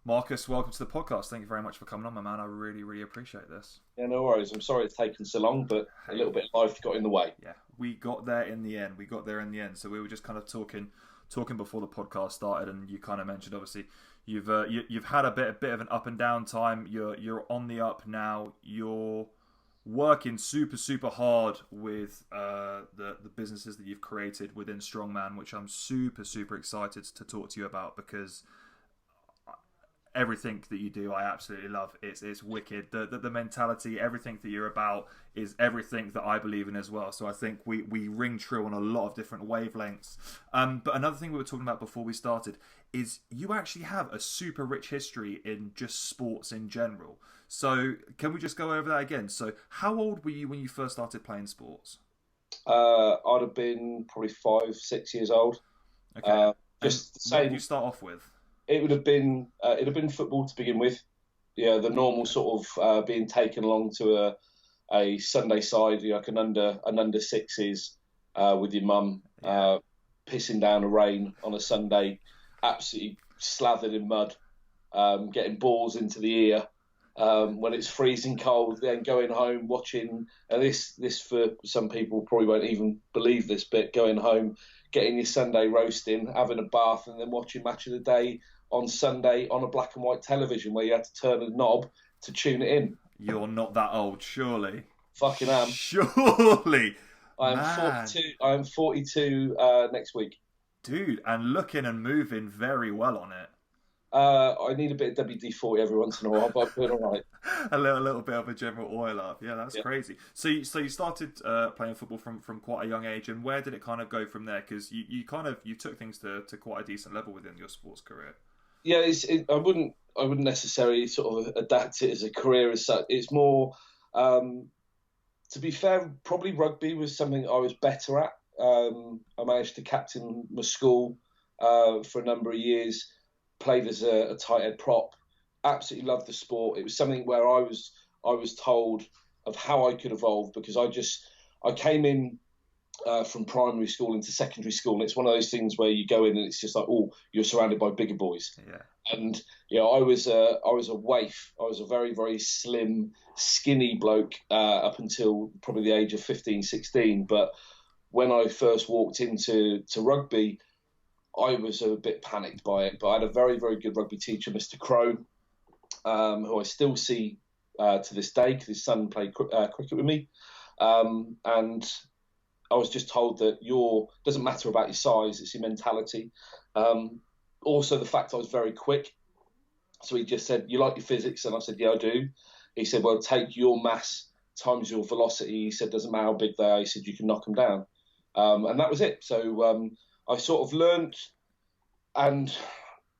Marcus, welcome to the podcast. Thank you very much for coming on, my man. I really, really appreciate this. Yeah, no worries. I'm sorry it's taken so long, but a little bit of life got in the way. Yeah, we got there in the end. So we were just kind of talking before the podcast started, and you kind of mentioned, obviously, you've had a bit of an up and down time. You're on the up now. You're working super hard with the businesses that you've created within Strongman, which I'm super excited to talk to you about, because everything that you do, I absolutely love. It's wicked. The mentality, everything that you're about is everything that I believe in as well. So I think we ring true on a lot of different wavelengths. But another thing we were talking about before we started is you actually have a super rich history in just sports in general. So can we just go over that again? So how old were you when you first started playing sports? I'd have been probably 5-6 years old. Okay. Just the What same. did you start off with? It would have been football to begin with. Yeah, the normal sort of being taken along to a Sunday side, like an under sixes with your mum, pissing down a rain on a Sunday, absolutely slathered in mud, getting balls into the ear when it's freezing cold, then going home watching. And this for some people probably won't even believe this, but going home, getting your Sunday roasting, having a bath, and then watching Match of the Day on Sunday on a black and white television where you had to turn a knob to tune it in. You're not that old, surely. Fucking am. Surely. I am Man. 42. I am 42 next week. Dude, and looking and moving very well on it. I need a bit of WD-40 every once in a while, but I'm doing all right. a little bit of a general oil up. Yeah, that's crazy. So you started playing football from quite a young age, and where did it kind of go from there? Because you took things to quite a decent level within your sports career. Yeah, I wouldn't necessarily sort of adapt it as a career as such. It's more, to be fair, probably rugby was something I was better at. I managed to captain my school for a number of years. Played as a tight head prop. Absolutely loved the sport. It was something where I was told of how I could evolve, because I came in from primary school into secondary school, and it's one of those things where you go in and it's just like, oh, you're surrounded by bigger boys. Yeah. And I was a waif. I was a very, very slim, skinny bloke up until probably the age of 15, 16. But when I first walked into rugby, I was a bit panicked by it. But I had a very, very good rugby teacher, Mr. Crow, who I still see to this day, because his son played cricket with me. And I was just told that doesn't matter about your size, it's your mentality. Also, the fact I was very quick. So he just said, you like your physics? And I said, yeah, I do. He said, well, take your mass times your velocity. He said, doesn't matter how big they are. He said, you can knock them down. And that was it. So I sort of learned and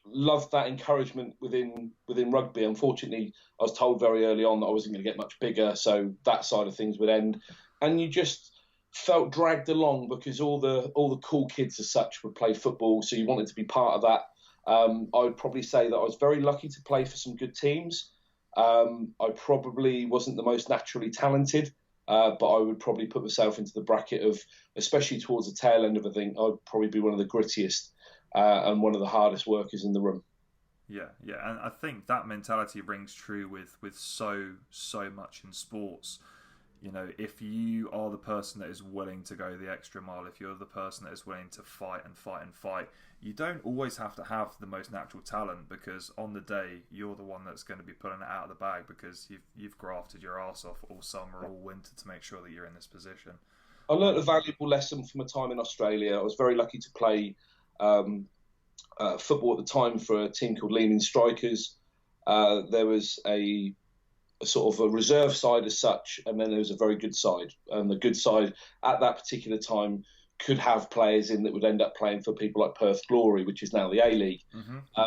loved that encouragement within rugby. Unfortunately, I was told very early on that I wasn't going to get much bigger, so that side of things would end. And you just felt dragged along because all the cool kids as such would play football, so you wanted to be part of that. I would probably say that I was very lucky to play for some good teams. I probably wasn't the most naturally talented, but I would probably put myself into the bracket of, especially towards the tail end of a thing, I'd probably be one of the grittiest and one of the hardest workers in the room. Yeah, and I think that mentality rings true with so much in sports. If you are the person that is willing to go the extra mile, if you're the person that is willing to fight, you don't always have to have the most natural talent, because on the day you're the one that's going to be pulling it out of the bag, because you've grafted your arse off all summer, all winter to make sure that you're in this position. I learnt a valuable lesson from a time in Australia. I was very lucky to play football at the time for a team called Leaning Strikers. There was a sort of a reserve side as such, and then there was a very good side. And the good side at that particular time could have players in that would end up playing for people like Perth Glory, which is now the A-League. Mm-hmm.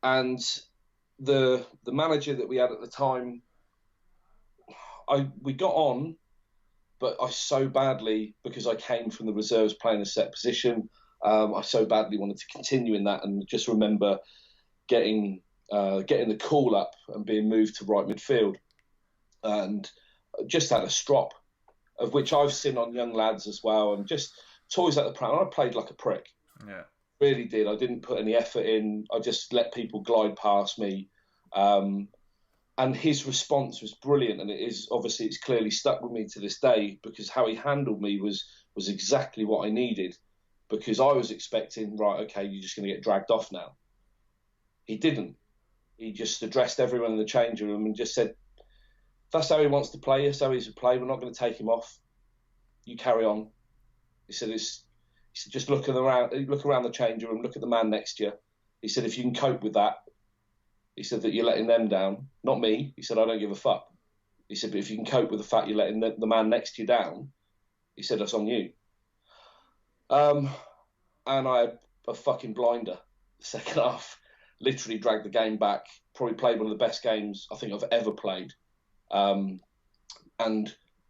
And the manager that we had at the time, we got on, but I so badly, because I came from the reserves playing a set position, I so badly wanted to continue in that, and just remember getting the call up and being moved to right midfield, and just had a strop, of which I've seen on young lads as well, and just toys at the pram. I played like a prick. Yeah. Really did. I didn't put any effort in. I just let people glide past me. Um, and his response was brilliant, and it's clearly stuck with me to this day, because how he handled me was exactly what I needed, because I was expecting, right, okay, you're just going to get dragged off now. He didn't. He just addressed everyone in the changing room and just said, if that's how he wants to play, that's how he's to play, we're not going to take him off. You carry on. He said, just look around the changing room, look at the man next to you. He said, if you can cope with that, he said, that you're letting them down, not me. He said, I don't give a fuck. He said, but if you can cope with the fact you're letting the man next to you down, he said, that's on you. And I had a fucking blinder the second half. Literally dragged the game back. Probably played one of the best games I think I've ever played. And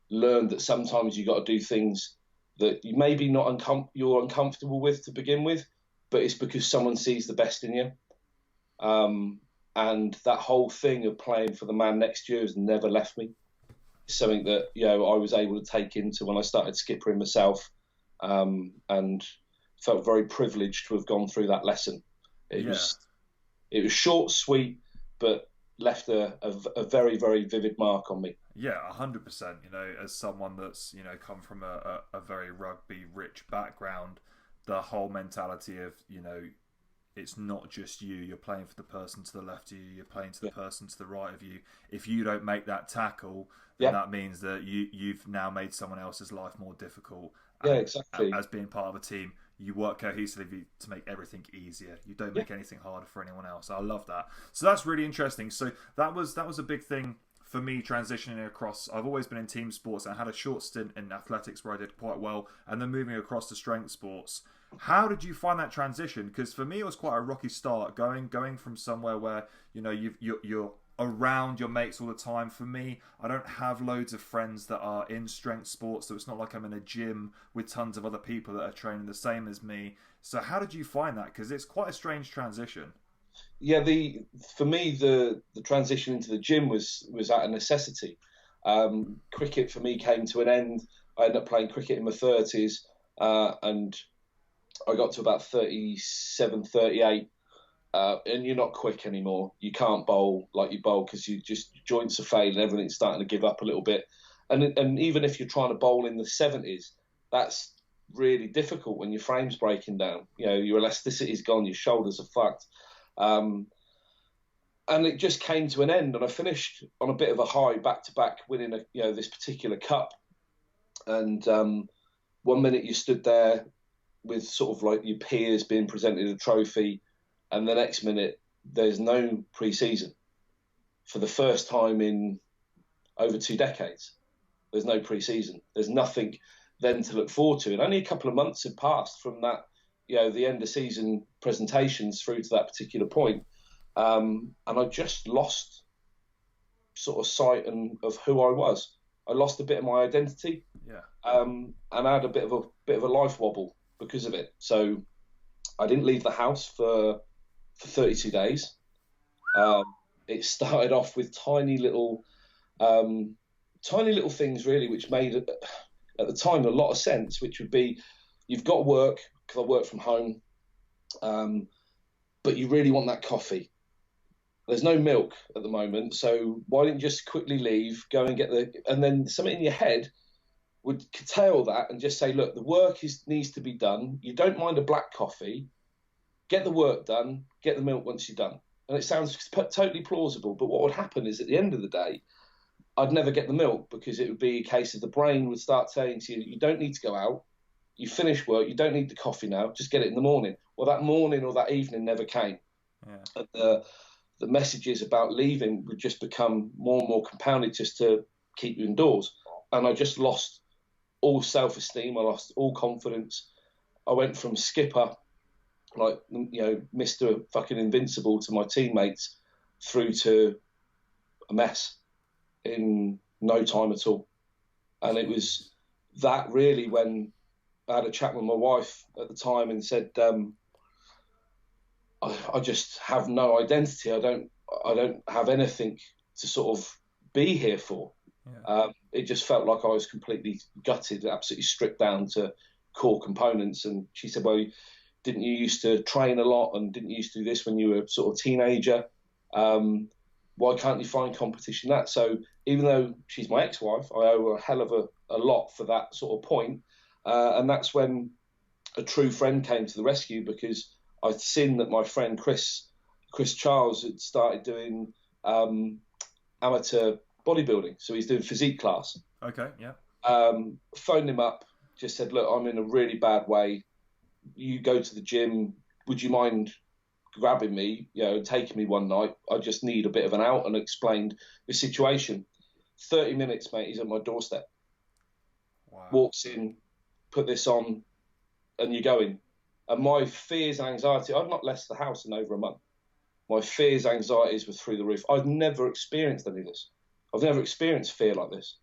learned that sometimes you got to do things that you maybe you're uncomfortable with to begin with, but it's because someone sees the best in you. And that whole thing of playing for the man next year has never left me. It's something that, I was able to take into when I started skippering myself, and felt very privileged to have gone through that lesson. It was short, sweet, but left a very, very vivid mark on me. Yeah, 100%. As someone that's come from a very rugby rich background, the whole mentality of it's not just you. You're playing for the person to the left of you. You're playing to the person to the right of you. If you don't make that tackle, then that means that you've now made someone else's life more difficult. Yeah, exactly. As being part of a team, you work cohesively to make everything easier. You don't make anything harder for anyone else. I love that. So that's really interesting. So that was a big thing for me transitioning across. I've always been in team sports, and I had a short stint in athletics where I did quite well, and then moving across to strength sports. How did you find that transition? Because for me, it was quite a rocky start, going from somewhere where you're around your mates all the time. For me, I don't have loads of friends that are in strength sports, so it's not like I'm in a gym with tons of other people that are training the same as me. So how did you find that? Because it's quite a strange transition. Yeah, for me the transition into the gym was out of necessity. Cricket for me came to an end. I ended up playing cricket in my 30s, and I got to about 37, 38, and you're not quick anymore. You can't bowl like you bowl because joints are failing, everything's starting to give up a little bit. And even if you're trying to bowl in the 70s, that's really difficult when your frame's breaking down. Your elasticity's gone, your shoulders are fucked. And it just came to an end, and I finished on a bit of a high, back to back, winning this particular cup. And 1 minute you stood there with sort of like your peers being presented a trophy, and the next minute there's no pre-season. For the first time in over 2 decades, there's no pre-season. There's nothing then to look forward to. And only a couple of months had passed from that, the end of season presentations through to that particular point. And I just lost sort of sight of who I was. I lost a bit of my identity. Yeah. And I had a bit of a life wobble because of it. So I didn't leave the house for 32 days. It started off with tiny little things really, which made at the time a lot of sense, which would be, you've got work, because I work from home, but you really want that coffee. There's no milk at the moment, so why don't you just quickly leave, go and get and then something in your head would curtail that and just say, look, the work needs to be done. You don't mind a black coffee, get the work done, get the milk once you're done. And it sounds totally plausible, but what would happen is at the end of the day, I'd never get the milk, because it would be a case of the brain would start saying to you, you don't need to go out, you finish work, you don't need the coffee now, just get it in the morning. Well, that morning or that evening never came. Yeah. And the messages about leaving would just become more and more compounded just to keep you indoors. And I just lost all self-esteem. I lost all confidence. I went from skipper, like, Mr. fucking invincible to my teammates, through to a mess in no time at all. And it was that really when I had a chat with my wife at the time and said, I just have no identity. I don't have anything to sort of be here for. Yeah. It just felt like I was completely gutted, absolutely stripped down to core components. And she said, well, Didn't you used to train a lot, and didn't you used to do this when you were sort of teenager? Why can't you find competition that? So even though she's my ex-wife, I owe her a hell of a lot for that sort of point. And that's when a true friend came to the rescue, because I'd seen that my friend Chris Charles had started doing amateur bodybuilding. So he's doing physique class. Okay, yeah. Phoned him up, just said, look, I'm in a really bad way. You go to the gym. Would you mind grabbing me, taking me one night? I just need a bit of an out, and explained the situation. 30 minutes, mate, he's at my doorstep. Wow. Walks in, put this on, and you're going. And my fears and anxiety, I'd not left the house in over a month. My fears, anxieties were through the roof. I've never experienced any of this. I've never experienced fear like this.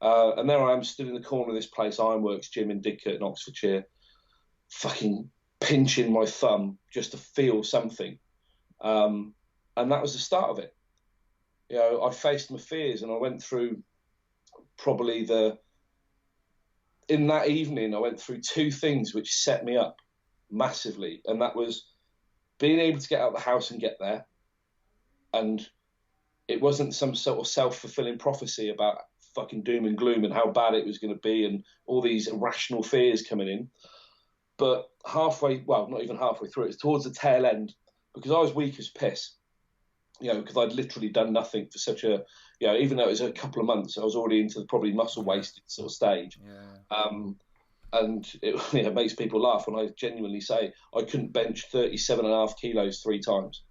And there I am, stood in the corner of this place, Ironworks Gym in Didcot in Oxfordshire, fucking pinching my thumb just to feel something. And that was the start of it. I faced my fears, and I went through in that evening, I went through two things which set me up massively. And that was being able to get out of the house and get there. And it wasn't some sort of self-fulfilling prophecy about fucking doom and gloom and how bad it was going to be and all these irrational fears coming in. But not even halfway through, it was towards the tail end, because I was weak as piss, because I'd literally done nothing for such a, even though it was a couple of months, I was already into the probably muscle wasted sort of stage. Yeah. And it makes people laugh when I genuinely say I couldn't bench 37.5 kilos 3 times.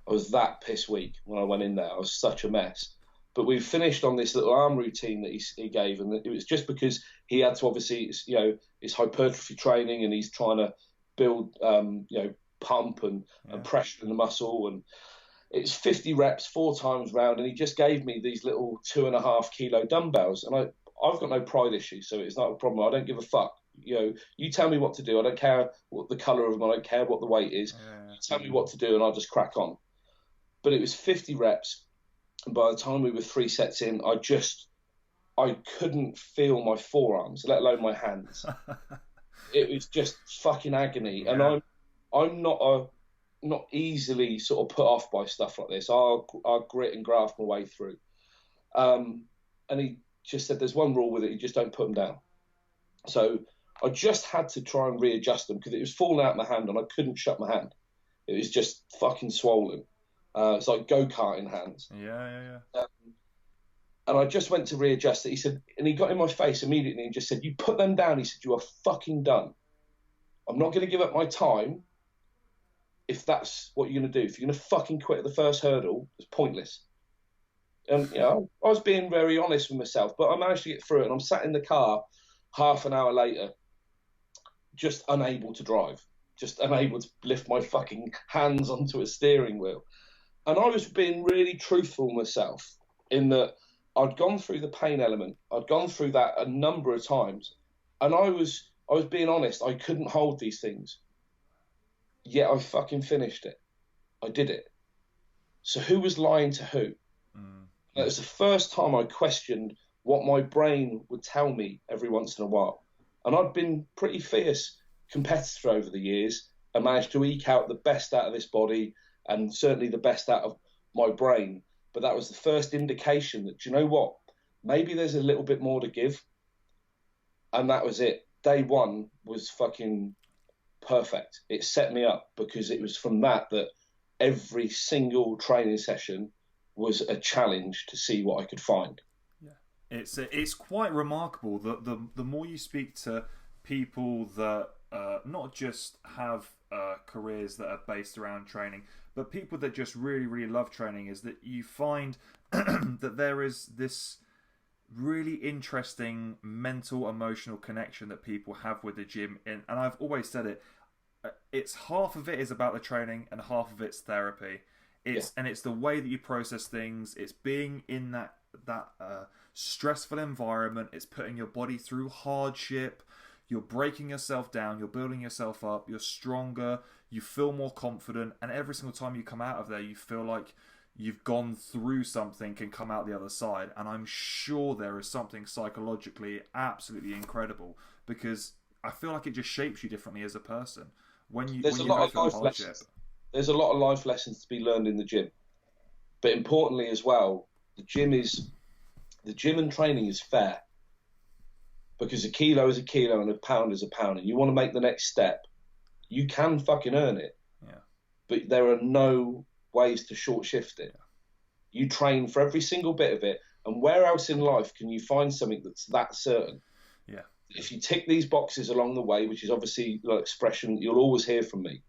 I was that piss weak when I went in there. I was such a mess. But we finished on this little arm routine that he gave, and it was just because he had to obviously, it's hypertrophy training, and he's trying to build, pump and pressure in the muscle, and it's 50 reps 4 times round, and he just gave me these little 2.5 kilo dumbbells, and I've got no pride issues, so it's not a problem. I don't give a fuck. You tell me what to do. I don't care what the colour of them. I don't care what the weight is. You tell me what to do, and I'll just crack on. But it was 50 reps. And by the time we were 3 sets in, I couldn't feel my forearms, let alone my hands. It was just fucking agony. Yeah. And I'm not easily sort of put off by stuff like this. I'll grit and graft my way through. And he just said, there's one rule with it, you just don't put them down. So I just had to try and readjust them, because it was falling out of my hand and I couldn't shut my hand. It was just fucking swollen. It's like go-karting hands. Yeah. And I just went to readjust it. He said, and he got in my face immediately and just said, you put them down. He said, you are fucking done. I'm not going to give up my time if that's what you're going to do. If you're going to fucking quit at the first hurdle, it's pointless. And, I was being very honest with myself, but I managed to get through it. And I'm sat in the car half an hour later, just unable to drive, just unable to lift my fucking hands onto a steering wheel. And I was being really truthful with myself in that I'd gone through the pain element. I'd gone through that a number of times. And I was being honest. I couldn't hold these things. Yet I fucking finished it. I did it. So who was lying to who? It was the first time I questioned what my brain would tell me every once in a while. And I'd been pretty fierce competitor over the years and managed to eke out the best out of this body and certainly the best out of my brain. But that was the first indication that, do you know what? Maybe there's a little bit more to give. And that was it. Day one was fucking perfect. It set me up, because it was from that every single training session was a challenge to see what I could find. Yeah, it's quite remarkable that the more you speak to people that not just have careers that are based around training, but people that just really, really love training, is that you find that there is this really interesting mental, emotional connection that people have with the gym. And I've always said it's half of it is about the training and half of it's therapy. And it's the way that you process things. It's being in that stressful environment. It's putting your body through hardship. You're breaking yourself down. You're building yourself up. You're stronger. You feel more confident. And every single time you come out of there, you feel like you've gone through something and come out the other side. And I'm sure there is something psychologically absolutely incredible, because I feel like it just shapes you differently as a person when you There's a go lot of through life hardship. lessons. There's a lot of life lessons to be learned in the gym, but importantly as well, the gym and training is fair, because a kilo is a kilo and a pound is a pound, and you want to make the next step, you can fucking earn it. Yeah. But there are no ways to short shift it. Yeah. You train for every single bit of it, and where else in life can you find something that's that certain? Yeah. If you tick these boxes along the way, which is obviously an expression you'll always hear from me,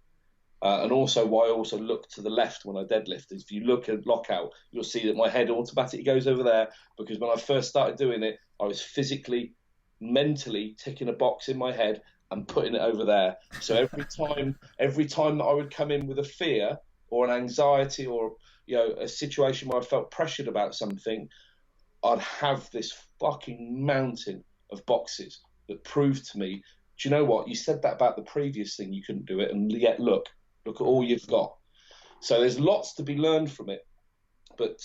and also why I also look to the left when I deadlift, is if you look at lockout, you'll see that my head automatically goes over there, because when I first started doing it, I was physically, mentally ticking a box in my head and putting it over there. So every time that I would come in with a fear or an anxiety, or a situation where I felt pressured about something, I'd have this fucking mountain of boxes that proved to me, do you know what? You said that about the previous thing, you couldn't do it, and yet look at all you've got. So there's lots to be learned from it. But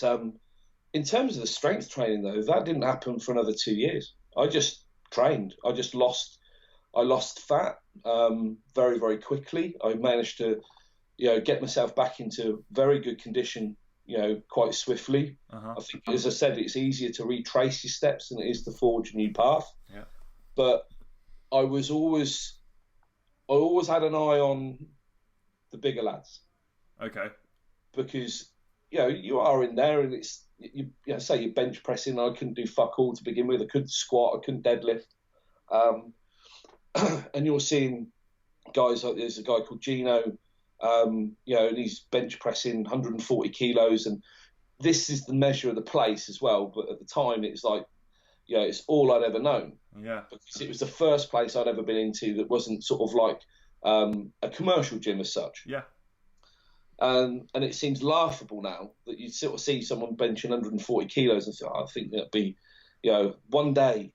in terms of the strength training, though, that didn't happen for another 2 years. I just trained. I lost fat very, very quickly. I managed to, get myself back into very good condition, quite swiftly. Uh-huh. I think, as I said, it's easier to retrace your steps than it is to forge a new path. Yeah. But I always had an eye on the bigger lads. Okay. Because, you are in there, and it's, say you're bench pressing. I couldn't do fuck all to begin with. I couldn't squat. I couldn't deadlift. And you're seeing guys like, there's a guy called Gino, and he's bench pressing 140 kilos, and this is the measure of the place as well. But at the time, it's like, it's all I'd ever known. Yeah. Because it was the first place I'd ever been into that wasn't sort of like a commercial gym as such. Yeah. And it seems laughable now that you sort of see someone benching 140 kilos and say, I think that'd be, one day.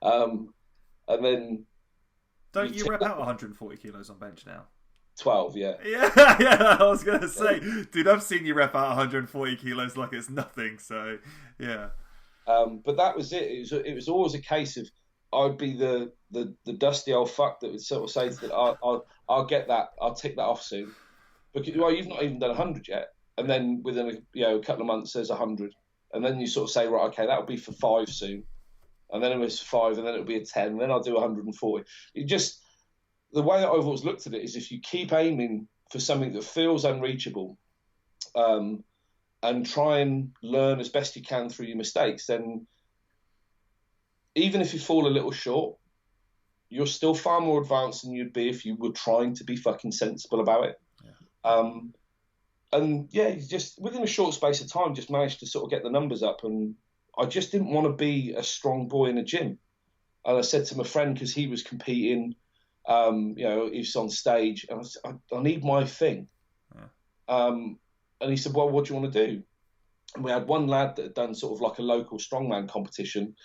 And then... Don't you rep out 140 kilos on bench now? 12, yeah. Yeah, I was going to say, dude, I've seen you rep out 140 kilos like it's nothing, so, yeah. But that was it. It was always a case of, I'd be the dusty old fuck that would sort of say that I'll get that, I'll tick that off soon. Because, well, you've not even done 100 yet. And then within a couple of months, there's 100. And then you sort of say, right, okay, that'll be for 5 soon. And then it was 5, and then it'll be a 10, and then I'll do 140. The way that I've always looked at it is, if you keep aiming for something that feels unreachable, and try and learn as best you can through your mistakes, then even if you fall a little short, you're still far more advanced than you'd be if you were trying to be fucking sensible about it. Yeah. And yeah, you just, within a short space of time, just managed to sort of get the numbers up, and I just didn't want to be a strong boy in a gym. And I said to my friend, because he was competing, he was on stage, and I said, I need my thing. Yeah. And he said, well, what do you want to do? And we had one lad that had done sort of like a local strongman competition,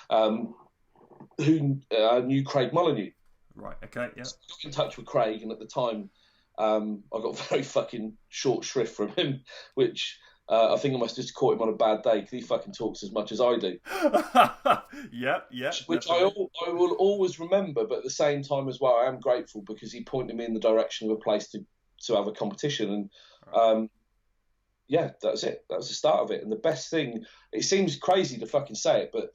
who knew Craig Molyneux. Right, okay, yeah. So I got in touch with Craig, and at the time, I got very fucking short shrift from him, which... I think I must have just caught him on a bad day, because he fucking talks as much as I do. Yep. Which I will always remember, but at the same time as well, I am grateful, because he pointed me in the direction of a place to have a competition. And yeah, that was it. That was the start of it. And the best thing, it seems crazy to fucking say it, but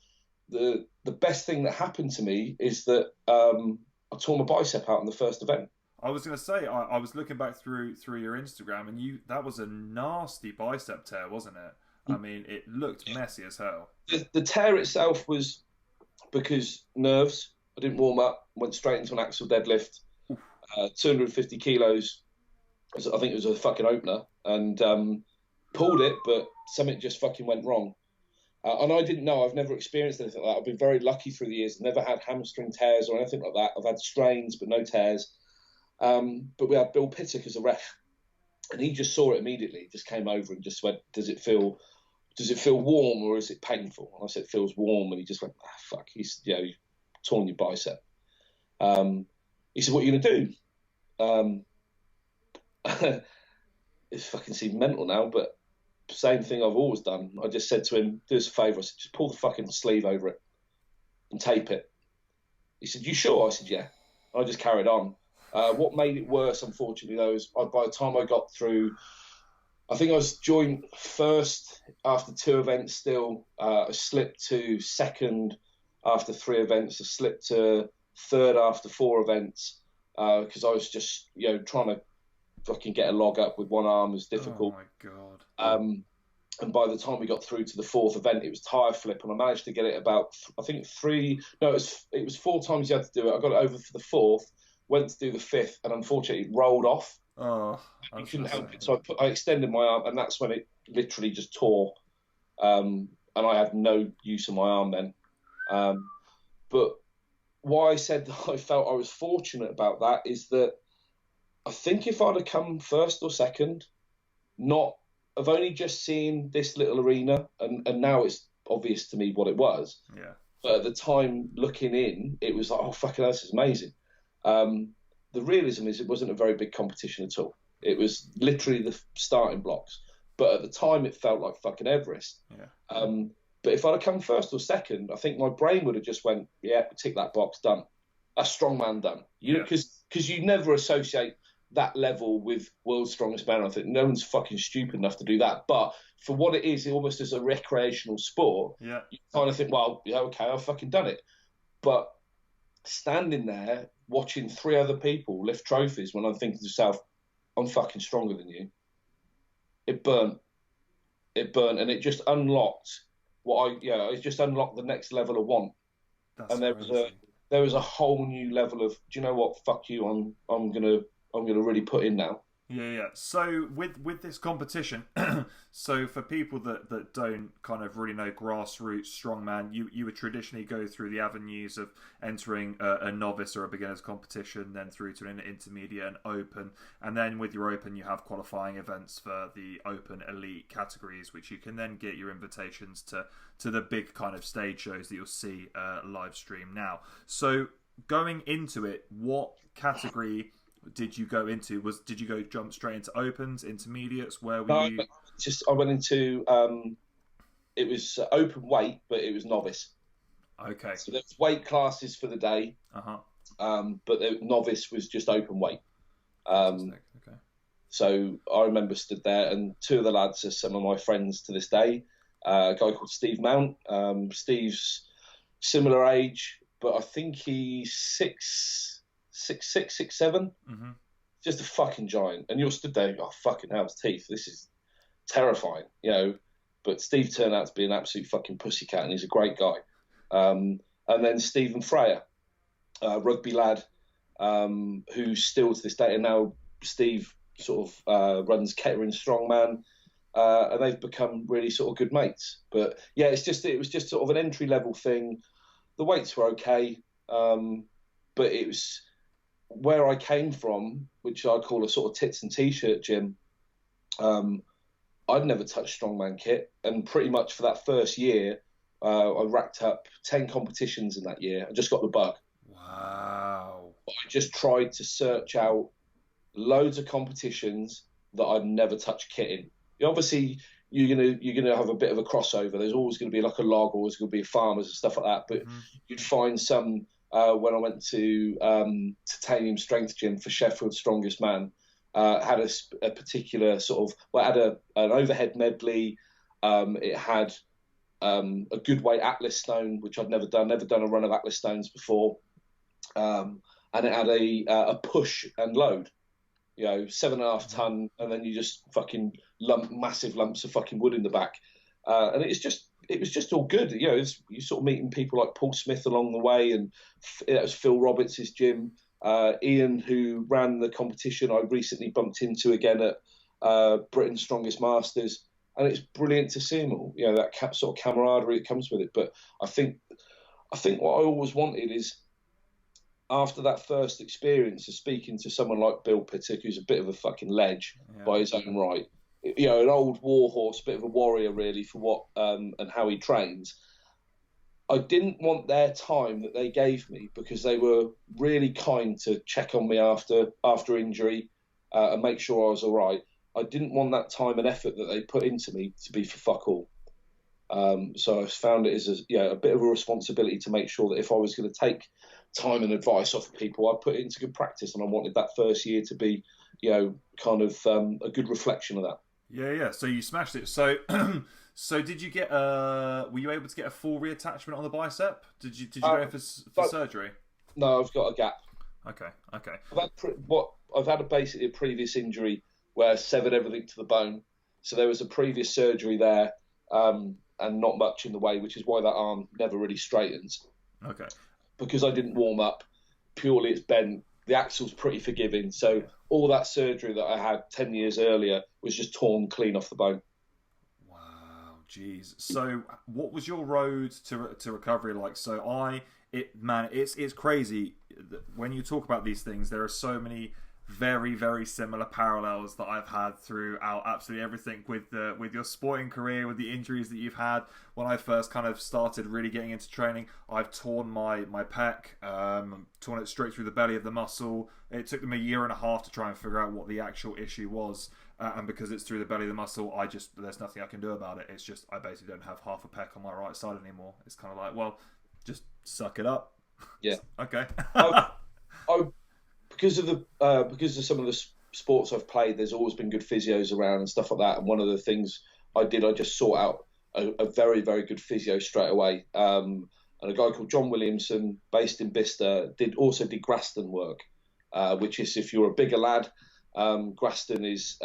the best thing that happened to me is that I tore my bicep out on the first event. I was going to say, I was looking back through your Instagram, and that was a nasty bicep tear, wasn't it? I mean, it looked messy as hell. The tear itself was because nerves. I didn't warm up, went straight into an axle deadlift, 250 kilos. I think it was a fucking opener, and pulled it, but something just fucking went wrong. And I didn't know. I've never experienced anything like that. I've been very lucky through the years. Never had hamstring tears or anything like that. I've had strains, but no tears. But we had Bill Pittock as a ref, and he just saw it immediately. He just came over and just went, does it feel warm, or is it painful? And I said, it feels warm. And he just went, fuck, you've torn your bicep. He said, what are you going to do? It fucking seems mental now, but same thing I've always done. I just said to him, do us a favour. I said, just pull the fucking sleeve over it and tape it. He said, "You sure?" I said, "Yeah." I just carried on. What made it worse, unfortunately, though, is by the time I got through, I think I was joined first after 2 events still. I slipped to second after 3 events. I slipped to third after 4 events because I was just, trying to fucking get a log up with one arm was difficult. Oh my god. And by the time we got through to the fourth event, it was tire flip, and I managed to get it about, I think three. No, it was 4 times you had to do it. I got it over for the fourth, went to do the fifth, and unfortunately it rolled off. Oh, You couldn't help it, so I extended my arm, and that's when it literally just tore. And I had no use of my arm then. But why I said that I felt I was fortunate about that is that I think if I'd have come first or second, not I've only just seen this little arena, and now it's obvious to me what it was. Yeah. But at the time, looking in, it was like, oh, fucking hell, this is amazing. The realism is it wasn't a very big competition at all. It was literally the starting blocks. But at the time, it felt like fucking Everest. Yeah. But if I'd have come first or second, I think my brain would have just went, yeah, tick that box, done. That's strongman done. Because you never associate that level with world's strongest man. I think no one's fucking stupid enough to do that. But for what it is, almost as a recreational sport, yeah, you kind of think, well, yeah, okay, I've fucking done it. But standing there watching 3 other people lift trophies when I'm thinking to myself, I'm fucking stronger than you. It burnt, and it just unlocked it just unlocked the next level of want. That's and there was a whole new level of, do you know what? Fuck you. I'm gonna really put in now. Yeah. So with this competition, so for people that don't kind of really know grassroots strongman, you would traditionally go through the avenues of entering a novice or a beginner's competition, then through to an intermediate and open, and then with your open you have qualifying events for the open elite categories, which you can then get your invitations to the big kind of stage shows that you'll see live stream now. So going into it, what category did you go into? Did you jump straight into opens, intermediates? Where were you? I went into it was open weight, but it was novice. Okay. So there was weight classes for the day. But the novice was just open weight. Okay. So I remember stood there, and 2 of the lads are some of my friends to this day. A guy called Steve Mount. Steve's similar age, but I think he's 6'6", 6'7". Mm-hmm. Just a fucking giant. And you're stood there, oh, fucking hell, his teeth. This is terrifying, But Steve turned out to be an absolute fucking pussycat, and he's a great guy. And then Stephen Freyer, rugby lad, who's still to this day, and now Steve sort of runs Kettering Strongman, and they've become really sort of good mates. But yeah, it was just sort of an entry level thing. The weights were okay, but it was where I came from, which I call a sort of tits and t-shirt gym. I'd never touched strongman kit, and pretty much for that first year, I racked up 10 competitions in that year. I just got the bug. Wow. I just tried to search out loads of competitions that I'd never touched kit in. Obviously, you're gonna have a bit of a crossover. There's always going to be like a log, always going to be farmers and stuff like that. But you'd find some when I went to Titanium Strength Gym for Sheffield's Strongest Man. Had a particular sort of, it had an overhead medley. It had a good weight Atlas stone, which I'd never done a run of Atlas stones before. And it had a push and load, 7.5 ton, and then you just fucking massive lumps of fucking wood in the back. And it was just all good. You sort of meeting people like Paul Smith along the way, and that was Phil Roberts' gym. Ian, who ran the competition, I recently bumped into again at Britain's Strongest Masters, and it's brilliant to see them all. That sort of camaraderie that comes with it. But I think what I always wanted is, after that first experience of speaking to someone like Bill Pittock, who's a bit of a fucking ledge by his own right, an old warhorse, a bit of a warrior really for what and how he trains. I didn't want their time that they gave me, because they were really kind to check on me after injury and make sure I was all right. I didn't want that time and effort that they put into me to be for fuck all. So I found it as a bit of a responsibility to make sure that if I was going to take time and advice off of people. I put it into good practice, and I wanted that first year to be, kind of a good reflection of that. Yeah. So you smashed it. So, so did you get were you able to get a full reattachment on the bicep? Did you go in for surgery? No, I've got a gap. Okay. I've had basically a previous injury where I severed everything to the bone. So there was a previous surgery there, and not much in the way, which is why that arm never really straightens. Okay. Because I didn't warm up, purely it's bent. The axle's pretty forgiving. So all that surgery that I had 10 years earlier was just torn clean off the bone. Wow, jeez. So what was your road to recovery like? So it's crazy. When you talk about these things, there are so many very, very similar parallels that I've had throughout absolutely everything with your sporting career, with the injuries that you've had. When I first kind of started really getting into training, I've torn my pec, torn it straight through the belly of the muscle. It took them 1.5 years to try and figure out what the actual issue was. And because it's through the belly of the muscle, there's nothing I can do about it. It's just, I basically don't have half a pec on my right side anymore. It's kind of like, well, just suck it up. Yeah. Okay. Because of some of the sports I've played, there's always been good physios around and stuff like that. And one of the things I just sought out a very, very good physio straight away. And a guy called John Williamson, based in Bicester, did Graston work, which is, if you're a bigger lad, Graston is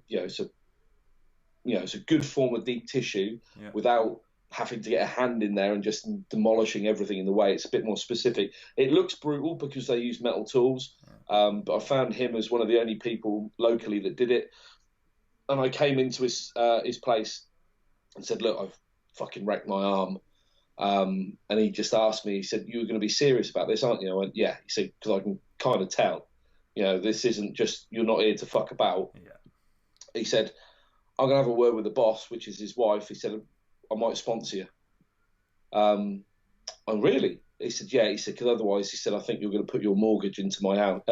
it's a good form of deep tissue without having to get a hand in there and just demolishing everything in the way. It's a bit more specific. It looks brutal because they use metal tools, but I found him as one of the only people locally that did it. And I came into his place and said, look, I've fucking wrecked my arm. And he just asked me, he said, you're going to be serious about this, aren't you? I went, yeah. He said, because I can kind of tell, this isn't just, you're not here to fuck about. Yeah. He said, I'm going to have a word with the boss, which is his wife. He said, I might sponsor you. Oh, really? He said, yeah. He said, because otherwise, he said, I think you're going to put your mortgage into my house.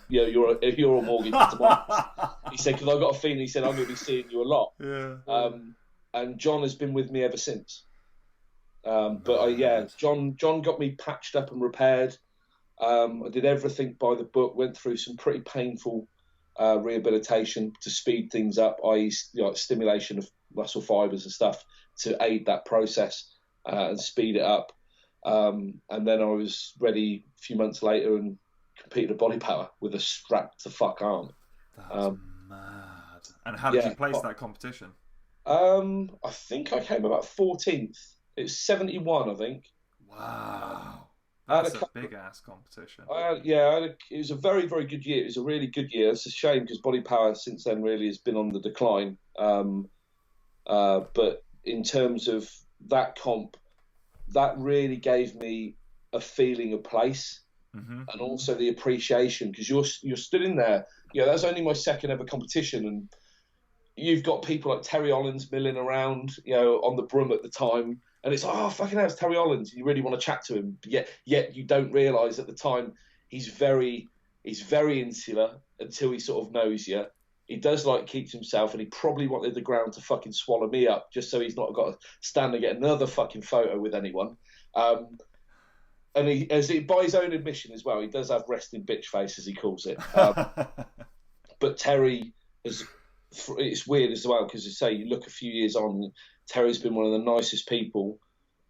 Your mortgage into my house. He said, because I've got a feeling, he said, I'm going to be seeing you a lot. Yeah. And John has been with me ever since. John got me patched up and repaired. I did everything by the book, went through some pretty painful rehabilitation to speed things up, i.e. stimulation of muscle fibres and stuff to aid that process and speed it up. And then I was ready a few months later and competed at Body Power with a strapped to fuck arm. That's mad. And how did you place that competition? I think I came about 14th. It was 71, I think. Wow. That's a big-ass competition. It was a very, very good year. It was a really good year. It's a shame because Body Power since then really has been on the decline. But in terms of that comp, that really gave me a feeling of place and also the appreciation because you're stood in there. That's only my second ever competition, and you've got people like Terry Ollins milling around, on the broom at the time. And it's, oh, fucking hell, it's Terry Ollins. You really want to chat to him. Yet you don't realise at the time he's very insular until he sort of knows you. He does keeps himself, and he probably wanted the ground to fucking swallow me up just so he's not got to stand and get another fucking photo with anyone. And by his own admission as well, he does have resting bitch face, as he calls it. But Terry it's weird as well because, you look a few years on, Terry's been one of the nicest people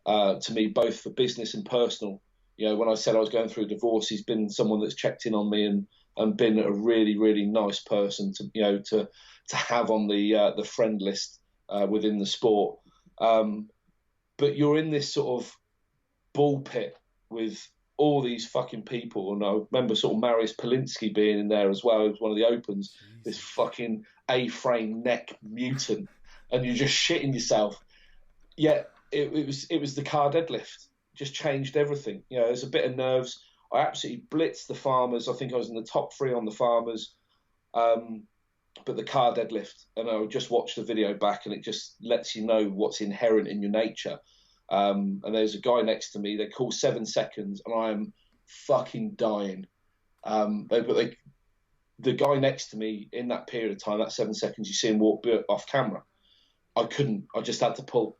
to me, both for business and personal. When I said I was going through a divorce, he's been someone that's checked in on me and been a really, really nice person to have on the friend list within the sport. But you're in this sort of bull pit with all these fucking people, and I remember sort of Mariusz Polinsky being in there as well as one of the opens. Jeez. This fucking A-frame neck mutant, and you're just shitting yourself. Yet it was the car deadlift, just changed everything. There's a bit of nerves. I absolutely blitzed the farmers. I think I was in the top 3 on the farmers. But the car deadlift, and I just watched the video back, and it just lets you know what's inherent in your nature. And there's a guy next to me. They call 7 seconds, and I am fucking dying. The guy next to me in that period of time, that 7 seconds, you see him walk off camera. I couldn't. I just had to pull.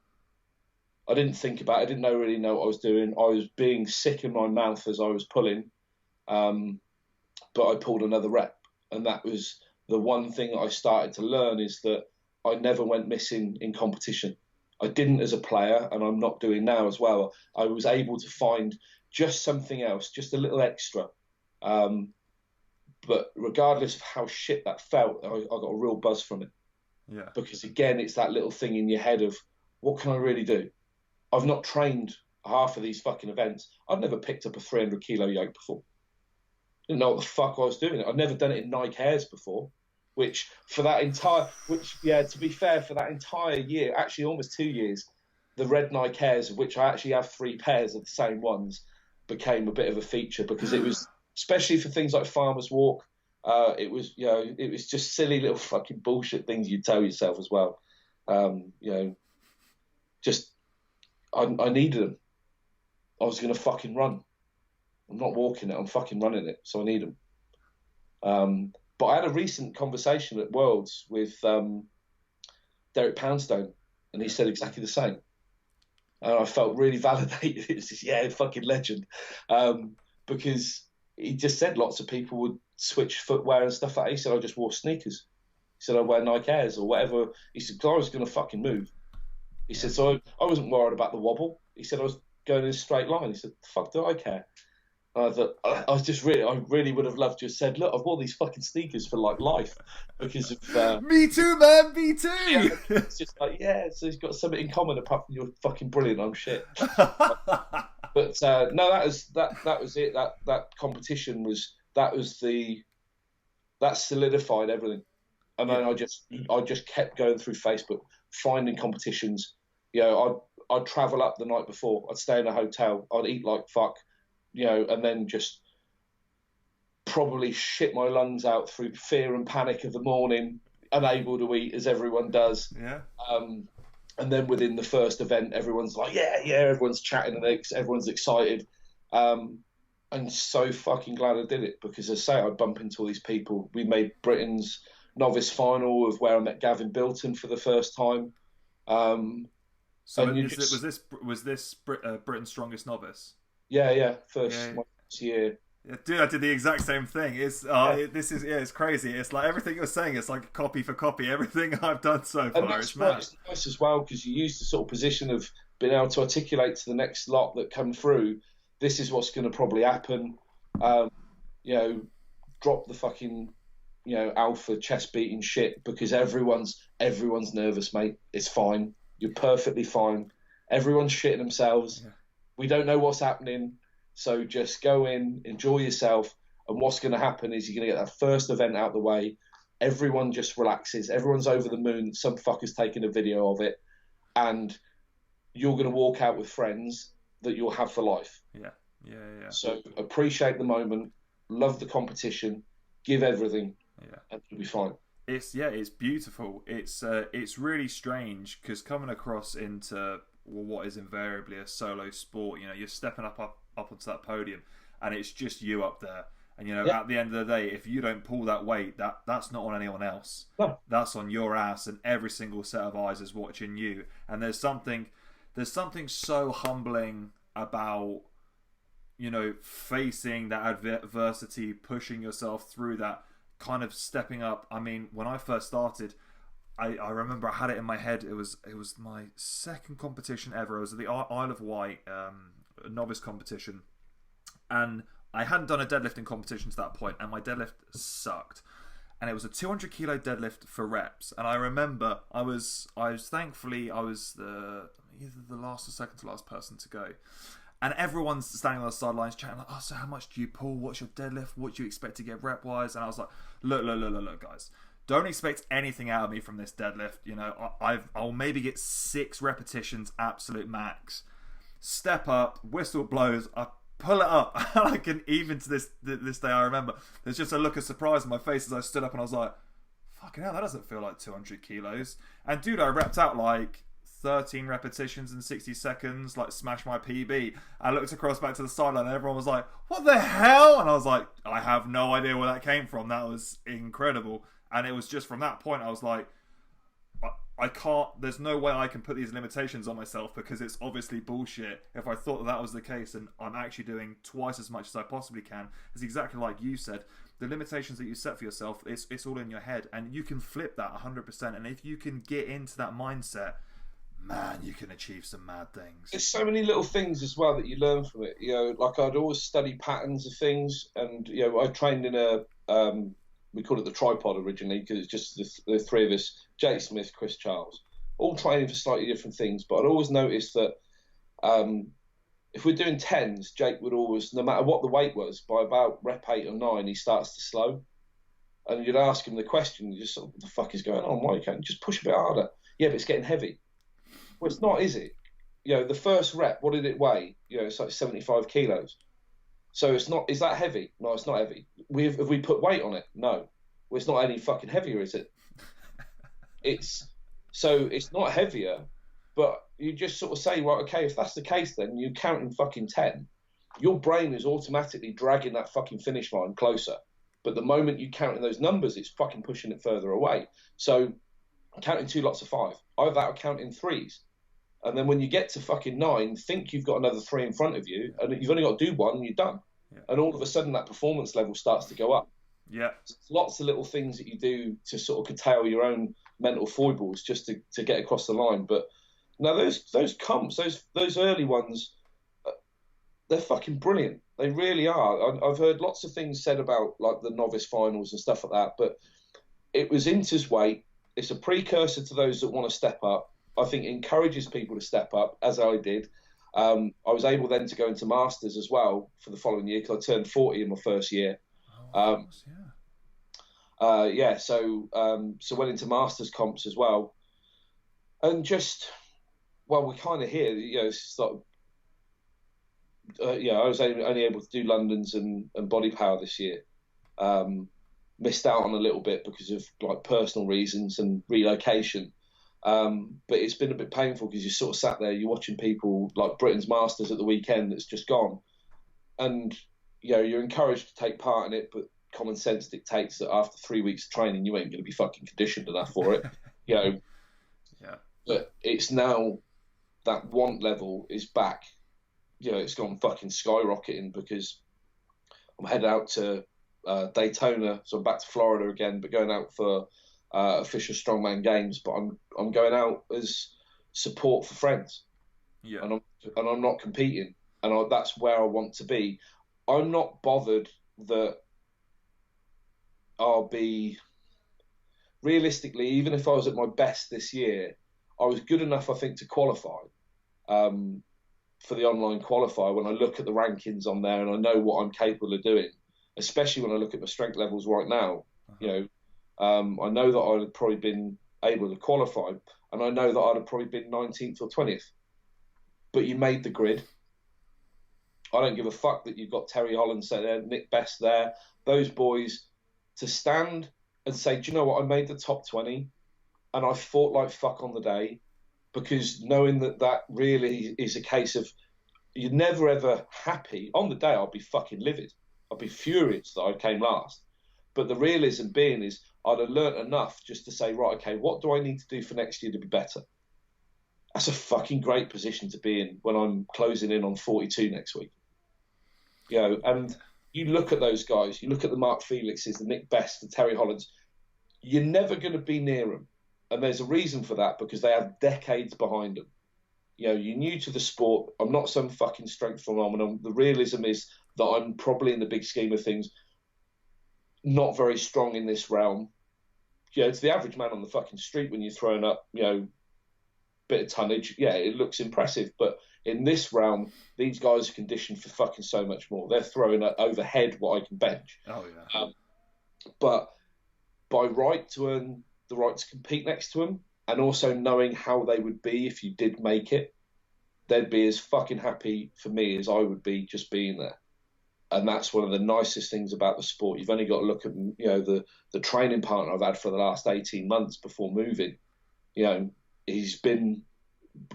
I didn't think about it. I didn't really know what I was doing. I was being sick in my mouth as I was pulling, but I pulled another rep. And that was the one thing I started to learn, is that I never went missing in competition. I didn't as a player, and I'm not doing now as well. I was able to find just something else, just a little extra. But regardless of how shit that felt, I got a real buzz from it. Yeah. Because again, it's that little thing in your head of, what can I really do? I've not trained half of these fucking events. I've never picked up a 300 kilo yoke before. Didn't know what the fuck I was doing. I'd never done it in Nike Airs before, to be fair, for that entire year, actually almost 2 years, the red Nike Airs, of which I actually have 3 pairs of the same ones, became a bit of a feature, because it was, especially for things like Farmer's Walk, it was just silly little fucking bullshit things you tell yourself as well. Just I needed them. I was going to fucking run. I'm not walking it. I'm fucking running it. So I need them. But I had a recent conversation at Worlds with Derek Poundstone, and he said exactly the same. And I felt really validated. It's just, yeah, fucking legend. Because he just said lots of people would switch footwear and stuff like that. He said, I just wore sneakers. He said, I wear Nike Airs or whatever. He said, I was going to fucking move. He said, so I wasn't worried about the wobble. He said, I was going in a straight line. He said, the fuck do I care? And I thought, I really would have loved to have said, look, I've worn these fucking sneakers for like life because of. Me too, man. Me too. Yeah, it's just like, yeah, so he's got something in common apart from you're fucking brilliant. I'm shit. But no, that was it. That competition that solidified everything. And then I just kept going through Facebook, finding competitions. I'd travel up the night before. I'd stay in a hotel. I'd eat like fuck, and then just probably shit my lungs out through fear and panic of the morning, unable to eat as everyone does. Yeah. And then within the first event, everyone's like, yeah, everyone's chatting and everyone's excited. I'm so fucking glad I did it, because as I say, I bump into all these people. We made Britain's novice final, of where I met Gavin Bilton for the first time. So was this Britain's strongest novice? Yeah, first year. Yeah, dude, I did the exact same thing. It's it's crazy. It's like everything you're saying. It's like copy for copy. Everything I've done so far. And it's nice as well, because you use the sort of position of being able to articulate to the next lot that come through. This is what's going to probably happen. Drop the fucking alpha chest beating shit, because everyone's nervous, mate. It's fine. You're perfectly fine. Everyone's shitting themselves. Yeah. We don't know what's happening. So just go in, enjoy yourself, and what's going to happen is you're going to get that first event out of the way. Everyone just relaxes. Everyone's over the moon. Some fucker's taking a video of it, and you're going to walk out with friends that you'll have for life. Yeah. So appreciate the moment, love the competition, give everything, and you'll be fine. It's beautiful. It's really strange, because coming across into what is invariably a solo sport, you're stepping up onto that podium, and it's just you up there. And at the end of the day, if you don't pull that weight, that's not on anyone else. No. That's on your ass, and every single set of eyes is watching you. And there's something so humbling about facing that adversity, pushing yourself through that, kind of stepping up. I mean, when I first started, I remember I had it in my head. It was my second competition ever. It was the Isle of Wight novice competition, and I hadn't done a deadlifting competition to that point, and my deadlift sucked. And it was a 200 kilo deadlift for reps. And I remember I was thankfully either the last or second to last person to go. And everyone's standing on the sidelines chatting like, oh, so how much do you pull? What's your deadlift? What do you expect to get rep-wise? And I was like, look, guys. Don't expect anything out of me from this deadlift. I'll maybe get 6 repetitions, absolute max. Step up, whistle blows, I pull it up. And I can, even to this day, I remember, there's just a look of surprise on my face as I stood up, and I was like, fucking hell, that doesn't feel like 200 kilos. And dude, I repped out like 13 repetitions in 60 seconds, like smashed my PB. I looked across back to the sideline, and everyone was like, what the hell? And I was like, I have no idea where that came from. That was incredible. And it was just from that point, I was like, I can't. There's no way I can put these limitations on myself because it's obviously bullshit. If I thought that was the case, and I'm actually doing twice as much as I possibly can, it's exactly like you said. The limitations that you set for yourself, it's all in your head, and you can flip that 100%. And if you can get into that mindset, man, you can achieve some mad things. There's so many little things as well that you learn from it. Like I'd always study patterns of things, and I trained in a we called it the tripod originally because it's just the three of us: Jake Smith, Chris Charles, all training for slightly different things. But I'd always notice that if we're doing tens, Jake would always, no matter what the weight was, by about rep 8 or 9, he starts to slow. And you'd ask him the question, you just sort of, what the fuck is going on? Why can't you just push a bit harder? Yeah, but it's getting heavy. Well, it's not, is it? The first rep, what did it weigh? It's like 75 kilos. So it's not. Is that heavy? No, it's not heavy. Have we put weight on it? No. Well, it's not any fucking heavier, is it? It's not heavier, but you just sort of say, right, okay, if that's the case, then you're counting fucking 10. Your brain is automatically dragging that fucking finish line closer. But the moment you count in those numbers, it's fucking pushing it further away. So counting 2 lots of 5. Either that or counting 3s. And then when you get to fucking 9, think you've got another 3 in front of you, and you've only got to do 1 and you're done. Yeah. And all of a sudden that performance level starts to go up. Yeah. So lots of little things that you do to sort of curtail your own mental foibles just to get across the line. But now those comps, those early ones, they're fucking brilliant. They really are. I've heard lots of things said about like the novice finals and stuff like that, but it was Inter's weight. It's a precursor to those that want to step up. I think it encourages people to step up, as I did. I was able then to go into Masters as well for the following year because I turned 40 in my first year. So went into Masters comps as well. And just, well, we kind of hear, it's like, I was only able to do Londons and Body Power this year. Missed out on a little bit because of like personal reasons and relocation. But it's been a bit painful because you sort of sat there, you're watching people like Britain's Masters at the weekend that's just gone. And, you're encouraged to take part in it, but common sense dictates that after 3 weeks of training, you ain't going to be fucking conditioned enough for it. Yeah. But it's now that want level is back. It's gone fucking skyrocketing because I'm headed out to Daytona, so I'm back to Florida again, but going out for official strongman games. But I'm going out as support for friends, and I'm not competing, and that's where I want to be. I'm not bothered that I'll be realistically, even if I was at my best this year, I was good enough, I think, to qualify. For the online qualifier, when I look at the rankings on there and I know what I'm capable of doing, especially when I look at my strength levels right now, I know that I'd have probably been able to qualify, and I know that I'd have probably been 19th or 20th. But you made the grid. I don't give a fuck that you've got Terry Holland there, Nick Best there, those boys, to stand and say, do you know what, I made the top 20 and I fought like fuck on the day, because knowing that really is a case of you're never ever happy. On the day, I'll be fucking livid. I'll be furious that I came last. But the realism being is I'd have learnt enough just to say, right, okay, what do I need to do for next year to be better? That's a fucking great position to be in when I'm closing in on 42 next week. And you look at those guys, you look at the Mark Felixes, the Nick Best, the Terry Hollands, you're never going to be near them. And there's a reason for that, because they have decades behind them. You're new to the sport. I'm not some fucking strength phenomenon. The realism is that I'm probably, in the big scheme of things, not very strong in this realm. To the average man on the fucking street, when you're throwing up, bit of tonnage, it looks impressive. But in this realm, these guys are conditioned for fucking so much more. They're throwing overhead what I can bench. Oh, yeah. But by right to earn the right to compete next to them, and also knowing how they would be if you did make it, they'd be as fucking happy for me as I would be just being there. And that's one of the nicest things about the sport. You've only got to look at the training partner I've had for the last 18 months before moving. He's been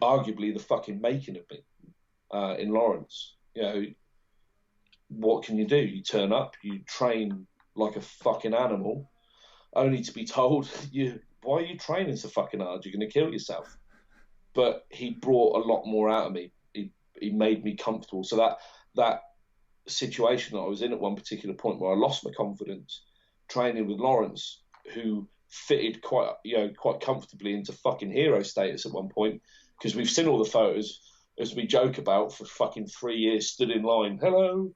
arguably the fucking making of me in Lawrence. What can you do? You turn up, you train like a fucking animal, only to be told why are you training so fucking hard? You're going to kill yourself. But he brought a lot more out of me. He made me comfortable. So that situation that I was in at one particular point where I lost my confidence, training with Lawrence, who fitted quite comfortably into fucking hero status at one point, because we've seen all the photos, as we joke about, for fucking 3 years stood in line, hello,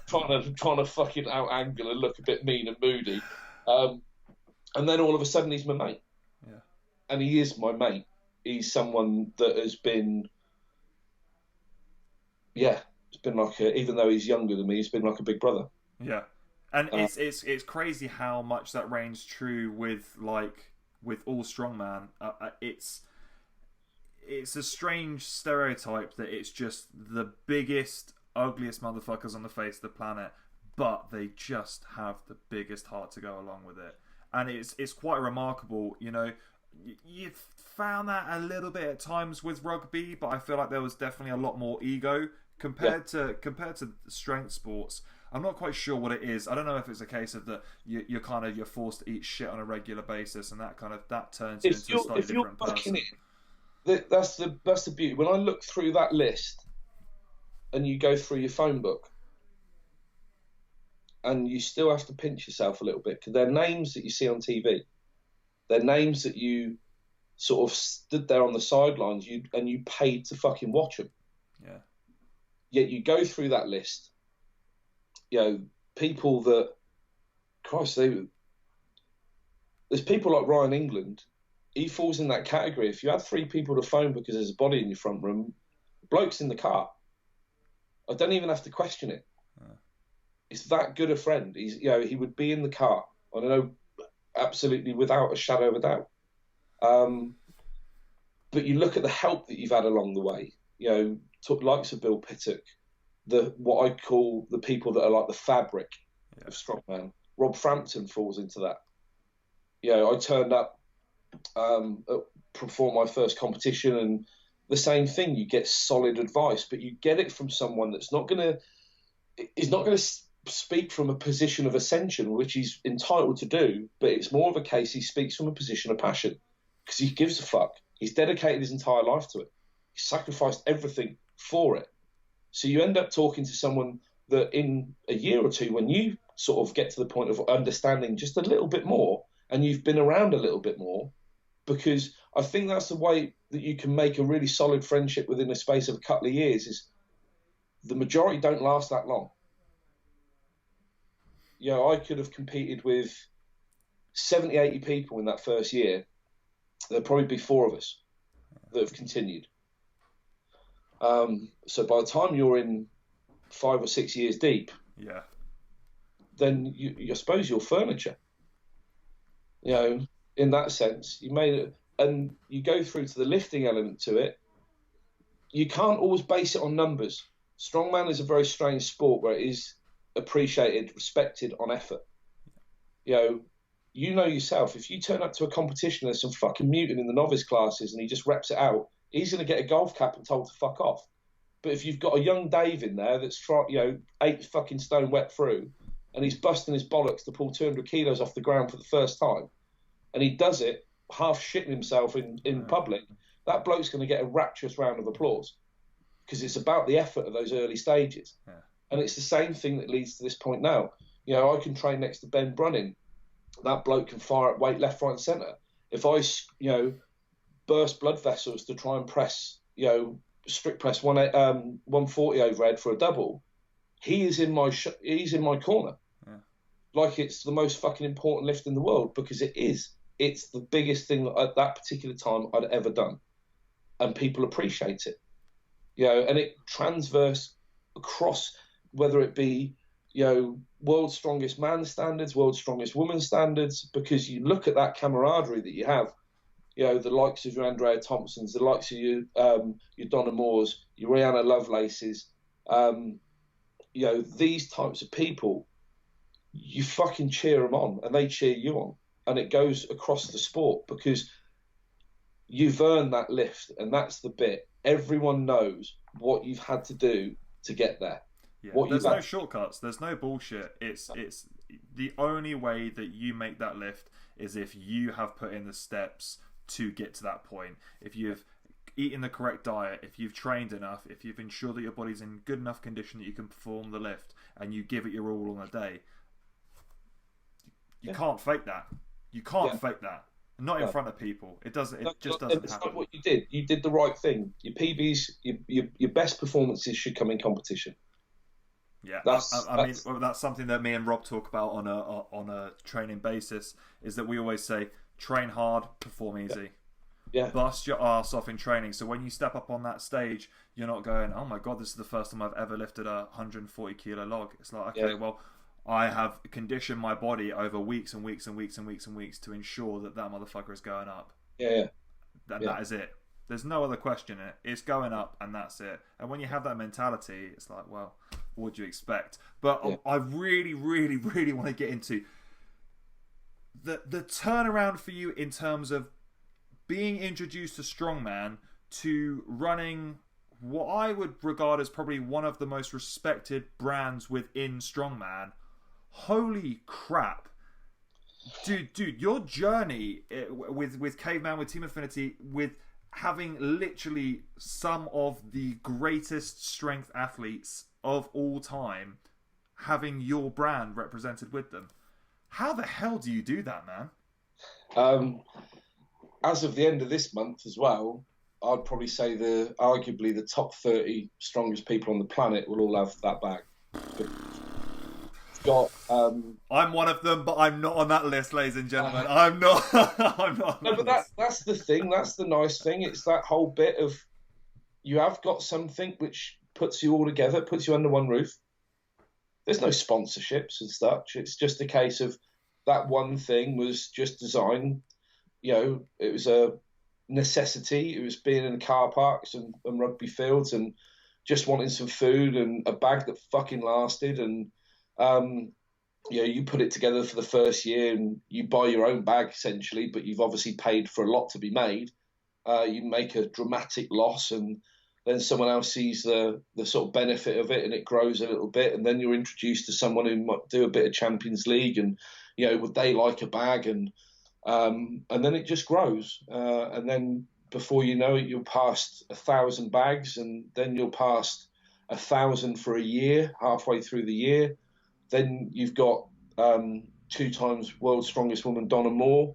trying to fucking out angle and look a bit mean and moody, and then all of a sudden he's my mate, and he is my mate. He's someone that has been, it's been like even though he's younger than me, he's been like a big brother. Yeah. And it's crazy how much that reigns true with all strongman. It's a strange stereotype that it's just the biggest, ugliest motherfuckers on the face of the planet, but they just have the biggest heart to go along with it. And it's quite remarkable. You know, you've found that a little bit at times with rugby, but I feel like there was definitely a lot more ego compared to strength sports. I'm not quite sure what it is. I don't know if it's a case of that you're forced to eat shit on a regular basis, and that turns you into a slightly different person. That's the beauty. When I look through that list, and you go through your phone book, and you still have to pinch yourself a little bit, because they're names that you see on TV. They're names that you sort of stood there on the sidelines, and you paid to fucking watch them. Yeah. Yet you go through that list. You know, people that, Christ, there's people like Ryan England. He falls in that category. If you had 3 people to phone because there's a body in your front room, bloke's in the car. I don't even have to question it. It's that good a friend. He would be in the car. I don't know, absolutely without a shadow of a doubt. But you look at the help that you've had along the way. You know, likes of Bill Pittock, what I call the people that are like the fabric of strongman. Rob Frampton falls into that. You know, I turned up, perform my first competition, and the same thing. You get solid advice, but you get it from someone that's not going to speak from a position of ascension, which he's entitled to do. But it's more of a case he speaks from a position of passion, because he gives a fuck. He's dedicated his entire life to it. He sacrificed everything for it. So you end up talking to someone that in a year or two, when you sort of get to the point of understanding just a little bit more, and you've been around a little bit more, because I think that's the way that you can make a really solid friendship within the space of a couple of years, is the majority don't last that long. You know, I could have competed with 70, 80 people in that first year. There'll probably be 4 of us that have continued. So by the time you're in 5 or 6 years deep, then I suppose you're furniture. You know, in that sense, you made it, and you go through to the lifting element to it. You can't always base it on numbers. Strongman is a very strange sport where it is appreciated, respected on effort. You know yourself, if you turn up to a competition, there's some fucking mutant in the novice classes and he just reps it out, he's going to get a golf cap and told to fuck off. But if you've got a young Dave in there that's 8 fucking stone wet through, and he's busting his bollocks to pull 200 kilos off the ground for the first time, and he does it half shitting himself in public, that bloke's going to get a rapturous round of applause, because it's about the effort of those early stages. And it's the same thing that leads to this point now. You know, I can train next to Ben Brunning. That bloke can fire at weight left, right, and centre. If I, burst blood vessels to try and press, strict press 140 overhead for a double, he's in my corner. Like it's the most fucking important lift in the world, because it is. It's the biggest thing at that particular time I'd ever done, and people appreciate it. And it transverse across, whether it be world's strongest man standards, world's strongest woman standards, because you look at that camaraderie that you have, the likes of your Andrea Thompsons, the likes of your Donna Moores, your Rihanna Lovelaces, these types of people, you fucking cheer them on and they cheer you on, and it goes across the sport, because you've earned that lift, and that's the bit. Everyone knows what you've had to do to get there. There's no shortcuts. There's no bullshit. It's the only way that you make that lift is if you have put in the steps to get to that point. If you've eaten the correct diet, if you've trained enough, if you've ensured that your body's in good enough condition that you can perform the lift, and you give it your all on a day, you can't fake that. You can't fake that. Not in front of people. It doesn't. It just doesn't it's happen. not what you did. You did the right thing. Your PBs, your best performances should come in competition. Yeah, I mean that's something that me and Rob talk about on a training basis. Is that we always say train hard, perform easy. Yeah. Bust your ass off in training. So when you step up on that stage, you're not going, oh my god, this is the first time I've ever lifted a 140 kilo log. It's like, okay, well, I have conditioned my body over weeks and weeks and weeks and weeks and weeks to ensure that motherfucker is going up. Yeah. That is it. There's no other question in it. It's going up and that's it. And when you have that mentality, it's like, well, what do you expect? But I really, really, really want to get into the turnaround for you in terms of being introduced to strongman to running what I would regard as probably one of the most respected brands within strongman. Holy crap. Dude, your journey with CaveMan, with Team Affinity, with having literally some of the greatest strength athletes of all time, having your brand represented with them. How the hell do you do that, man? As of the end of this month as well, I'd probably say arguably the top 30 strongest people on the planet will all have that bag. I'm one of them, but I'm not on that list, ladies and gentlemen. I'm not. I'm not. No, but that's the thing. That's the nice thing. It's that whole bit of you have got something which puts you all together, puts you under one roof. There's no sponsorships and such. It's just a case of that one thing was just designed. You know, it was a necessity. It was being in car parks and rugby fields and just wanting some food and a bag that fucking lasted. And you put it together for the first year and you buy your own bag essentially, but you've obviously paid for a lot to be made. You make a dramatic loss and then someone else sees the sort of benefit of it and it grows a little bit. And then you're introduced to someone who might do a bit of Champions League and, you know, would they like a bag? And then it just grows. And then before you know it, you're past 1,000 bags and then you're past 1,000 for a year, halfway through the year. Then you've got 2 times world's strongest woman, Donna Moore,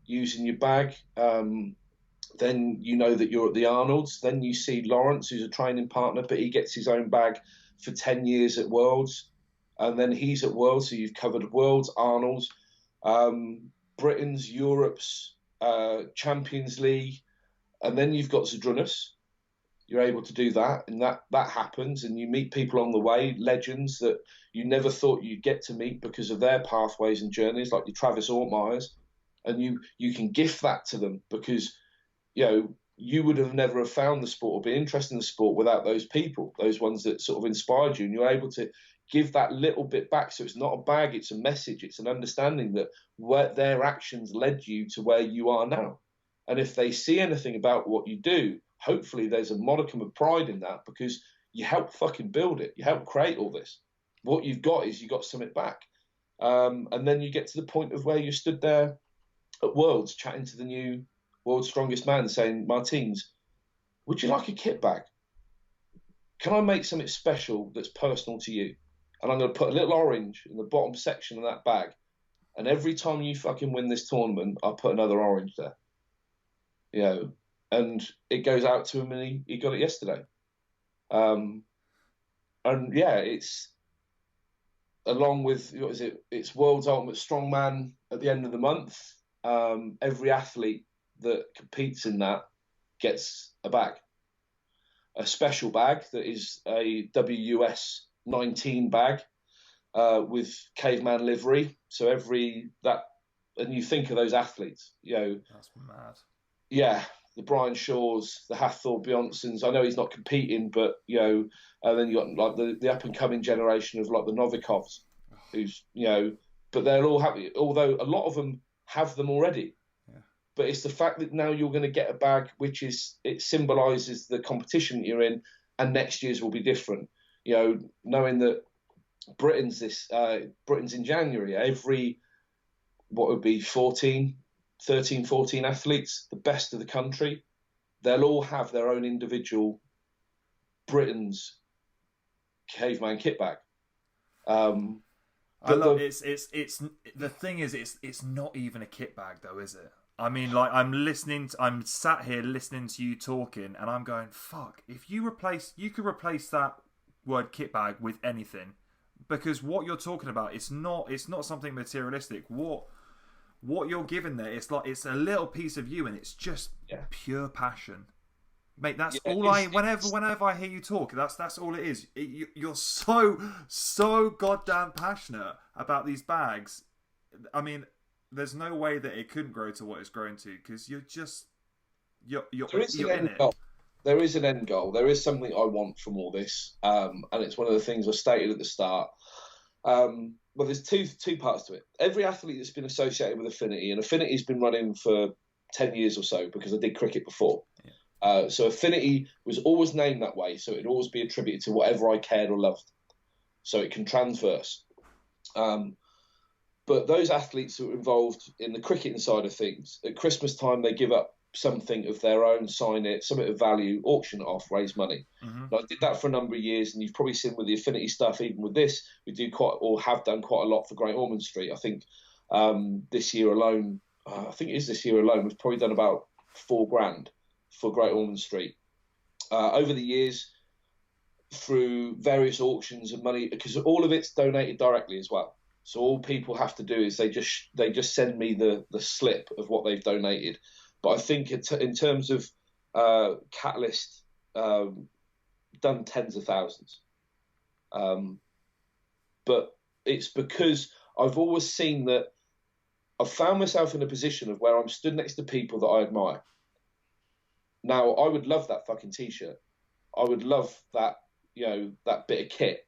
using your bag. Then you know that you're at the Arnold's. Then you see Lawrence, who's a training partner, but he gets his own bag for 10 years at Worlds. And then he's at Worlds, so you've covered Worlds, Arnold's, Britain's, Europe's, Champions League. And then you've got Zadrunas. You're able to do that, and that happens, and you meet people on the way, legends that you never thought you'd get to meet because of their pathways and journeys, like your Travis Ortmeyers, and you can gift that to them because, you know, you would have never have found the sport or been interested in the sport without those people, those ones that sort of inspired you, and you're able to give that little bit back. So it's not a bag, it's a message, it's an understanding that where their actions led you to where you are now. And if they see anything about what you do, hopefully there's a modicum of pride in that because you helped fucking build it. You helped create all this. What you've got is you got something back. And then you get to the point of where you stood there at Worlds chatting to the new world's strongest man saying, Martins, would you like a kit bag? Can I make something special that's personal to you? And I'm going to put a little orange in the bottom section of that bag. And every time you fucking win this tournament, I'll put another orange there. You know, and it goes out to him and he got it yesterday. And yeah, it's along with, what is it? It's World's Ultimate Strongman at the end of the month. Every athlete that competes in that gets a bag, a special bag that is a WUS 19 bag with Caveman livery. So and you think of those athletes, you know. That's mad. Yeah. The Brian Shaws, the Hathor Bjornsons. I know he's not competing, but, you know, and then you got like the up and coming generation of like the Novikovs, who's, you know, but they're all happy, although a lot of them have them already. Yeah. But it's the fact that now you're going to get a bag, which it symbolises the competition that you're in, and next year's will be different. You know, knowing that Britain's in January. Every what would be 13, 14 athletes, the best of the country, they'll all have their own individual Britain's CaveMan Kitbag. I love it's the thing is it's not even a kit bag though, is it? I mean, like I'm sat here listening to you talking, and I'm going, fuck. If you could replace that word kit bag with anything, because what you're talking about, it's not something materialistic. What you're giving there, it's a little piece of you, and it's just pure passion. Mate, that's all whenever I hear you talk, that's all it is. You're so goddamn passionate about these bags. I mean, there's no way that it couldn't grow to what it's grown to, because you're in it. There is an end goal. There is something I want from all this, and it's one of the things I stated at the start. Well, there's two parts to it. Every athlete that's been associated with Affinity, and Affinity's been running for 10 years or so, because I did cricket before. Yeah. So Affinity was always named that way, so it'd always be attributed to whatever I cared or loved. So it can transverse. But those athletes who are involved in the cricketing side of things, at Christmas time, they give up something of their own, sign it, something of value, auction it off, raise money. Mm-hmm. I did that for a number of years, and you've probably seen with the Affinity stuff, even with this, we do have done quite a lot for Great Ormond Street. I think this year alone, we've probably done about $4,000 for Great Ormond Street. Over the years, through various auctions and money, because all of it's donated directly as well. So all people have to do is they just send me the slip of what they've donated. But I think in terms of Catalyst, done tens of thousands. But it's because I've always seen that I've found myself in a position of where I'm stood next to people that I admire. Now, I would love that fucking T-shirt. I would love that, that bit of kit.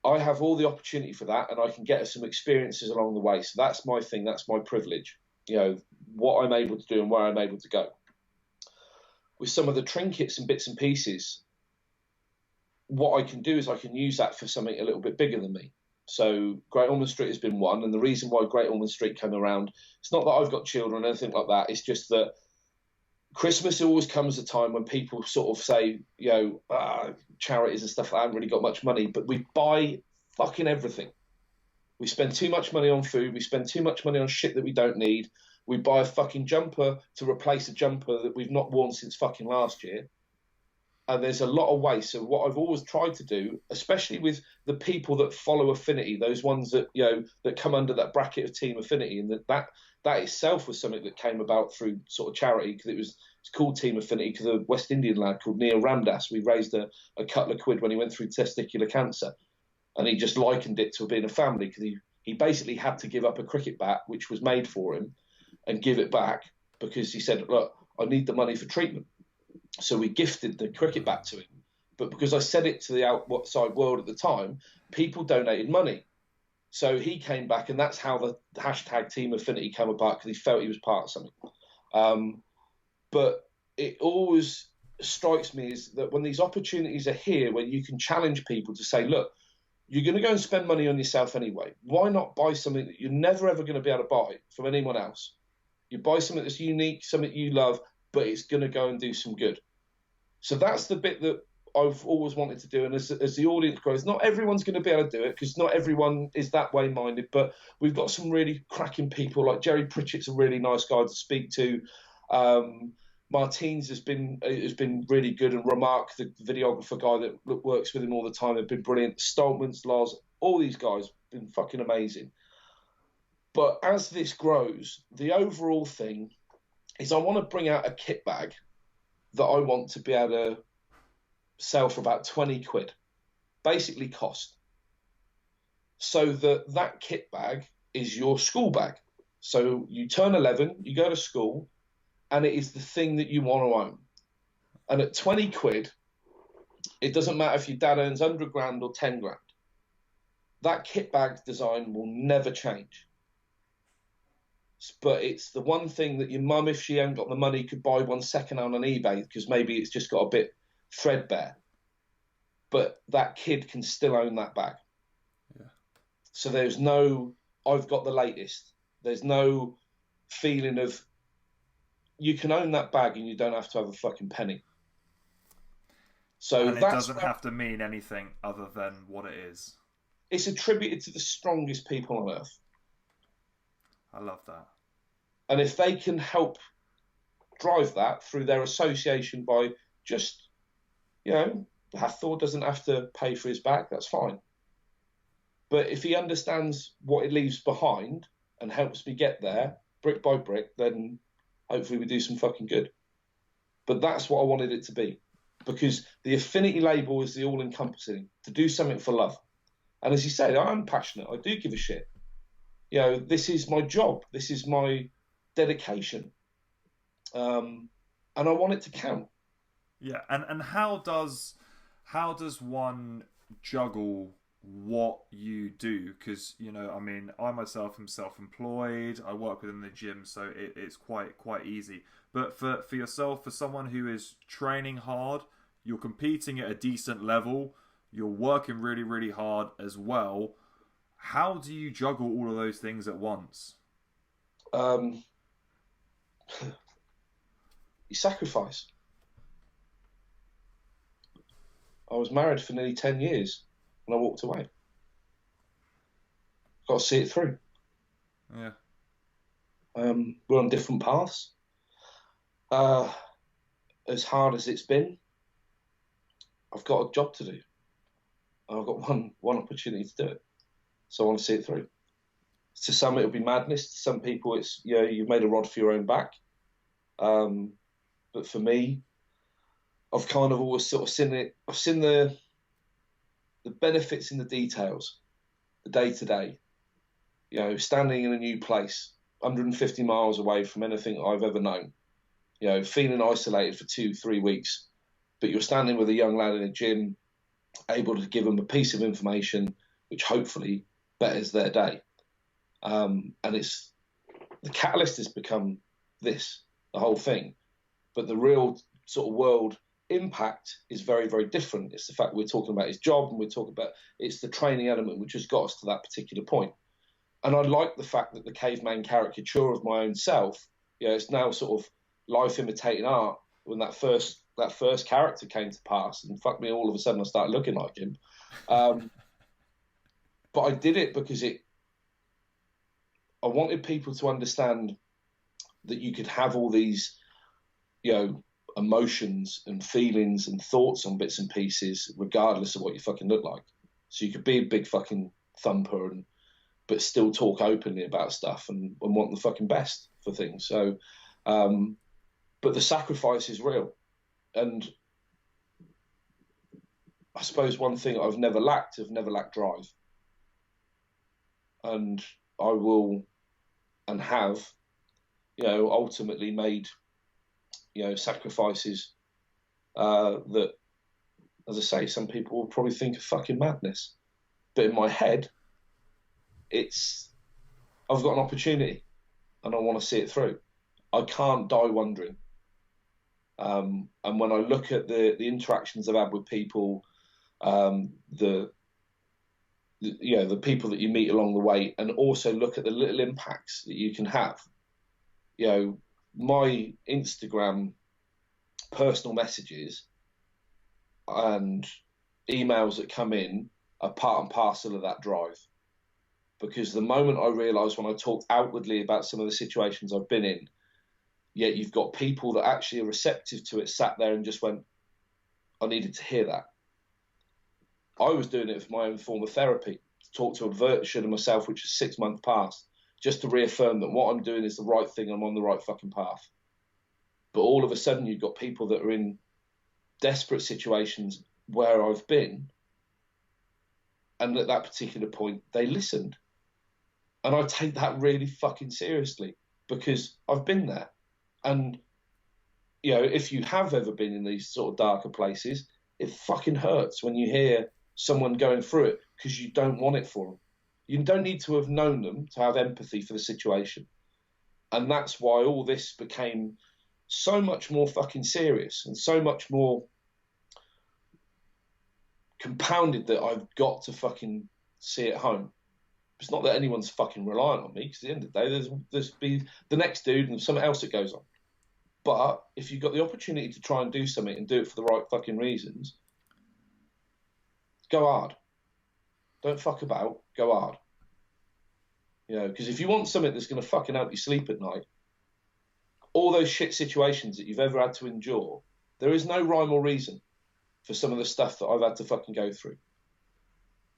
I have all the opportunity for that, and I can get some experiences along the way. So that's my thing. That's my privilege. What I'm able to do and where I'm able to go. With some of the trinkets and bits and pieces, what I can do is I can use that for something a little bit bigger than me. So Great Ormond Street has been one, and the reason why Great Ormond Street came around, it's not that I've got children or anything like that. It's just that Christmas always comes a time when people sort of say, charities and stuff, I haven't really got much money, but we buy fucking everything. We spend too much money on food. We spend too much money on shit that we don't need. We buy a fucking jumper to replace a jumper that we've not worn since fucking last year. And there's a lot of waste. So what I've always tried to do, especially with the people that follow Affinity, those ones that, that come under that bracket of Team Affinity, and that itself was something that came about through sort of charity, because it's called Team Affinity because a West Indian lad called Neil Ramdas, we raised a couple of quid when he went through testicular cancer. And he just likened it to being a family, because he basically had to give up a cricket bat, which was made for him, and give it back, because he said, look, I need the money for treatment. So we gifted the cricket bat to him. But because I said it to the outside world at the time, people donated money. So he came back, and that's how the hashtag Team Affinity came about, because he felt he was part of something. But it always strikes me is that when these opportunities are here, where you can challenge people to say, look, you're going to go and spend money on yourself anyway. Why not buy something that you're never, ever going to be able to buy from anyone else? You buy something that's unique, something you love, but it's going to go and do some good. So that's the bit that I've always wanted to do. And as the audience grows, not everyone's going to be able to do it, because not everyone is that way minded, but we've got some really cracking people. Like Jerry Pritchett's a really nice guy to speak to. Martins has been really good, and Remark, the videographer guy that works with him all the time, have been brilliant. Stoltman's, Lars, all these guys have been fucking amazing. But as this grows, the overall thing is I want to bring out a kit bag that I want to be able to sell for about 20 quid, basically cost. So that kit bag is your school bag. So you turn 11, you go to school, and it is the thing that you want to own. And at 20 quid, it doesn't matter if your dad earns 100 grand or 10 grand. That kit bag design will never change. But it's the one thing that your mum, if she ain't got the money, could buy one second hand on eBay, because maybe it's just got a bit threadbare. but that kid can still own that bag. Yeah. So there's no, I've got the latest. There's no feeling of, you can own that bag and you don't have to have a fucking penny. So And it doesn't have to mean anything other than what it is. It's attributed to the strongest people on earth. I love that. And if they can help drive that through their association by just, Hathor doesn't have to pay for his bag, that's fine. But if he understands what it leaves behind and helps me get there brick by brick, then hopefully we do some fucking good. But that's what I wanted it to be, because the Affinity label is the all-encompassing, to do something for love. And as you say, I'm passionate. I do give a shit. This is my job. This is my dedication. And I want it to count. Yeah, and how does one juggle what you do? Because I myself am self-employed. I work within the gym, so it's quite easy. But for yourself, for someone who is training hard, you're competing at a decent level, you're working really, really hard as well. How do you juggle all of those things at once? You sacrifice. I was married for nearly 10 years and I walked away. Got to see it through. Yeah. We're on different paths. As hard as it's been, I've got a job to do. I've got one opportunity to do it. So I want to see it through. To some, it'll be madness. To some people, it's, you've made a rod for your own back. But for me, I've kind of always sort of seen it. I've seen the benefits in the details, the day to day. Standing in a new place, 150 miles away from anything I've ever known. Feeling isolated for 2-3 weeks, but you're standing with a young lad in a gym, able to give them a piece of information which hopefully betters their day. And it's the catalyst has become the whole thing. But the real sort of world impact is very, very different. It's the fact we're talking about his job, and we're talking about it's the training element which has got us to that particular point. And I like the fact that the caveman caricature of my own self, it's now sort of life imitating art. When that first character came to pass, and fuck me, all of a sudden I started looking like him. But I did it because I wanted people to understand that you could have all these, emotions and feelings and thoughts on bits and pieces, regardless of what you fucking look like. So you could be a big fucking thumper but still talk openly about stuff and want the fucking best for things. So, but the sacrifice is real. And I suppose one thing I've never lacked drive. And I will and have, ultimately made, sacrifices that, as I say, some people will probably think of fucking madness. But in my head, I've got an opportunity and I want to see it through. I can't die wondering. And when I look at the interactions I've had with people, the people that you meet along the way, and also look at the little impacts that you can have. My Instagram personal messages and emails that come in are part and parcel of that drive. Because the moment I realised when I talked outwardly about some of the situations I've been in, yet you've got people that actually are receptive to it, sat there and just went, I needed to hear that. I was doing it for my own form of therapy, to talk to a version of myself which is 6 months past, just to reaffirm that what I'm doing is the right thing, I'm on the right fucking path. But all of a sudden you've got people that are in desperate situations where I've been, and at that particular point they listened. And I take that really fucking seriously, because I've been there. And, if you have ever been in these sort of darker places, it fucking hurts when you hear someone going through it, because you don't want it for them. You don't need to have known them to have empathy for the situation. And that's why all this became so much more fucking serious and so much more compounded that I've got to fucking see it home. It's not that anyone's fucking reliant on me, because at the end of the day, there's be the next dude and something else that goes on. But if you've got the opportunity to try and do something and do it for the right fucking reasons, go hard. Don't fuck about. Go hard. You know, because if you want something that's going to fucking help you sleep at night, all those shit situations that you've ever had to endure, there is no rhyme or reason for some of the stuff that I've had to fucking go through.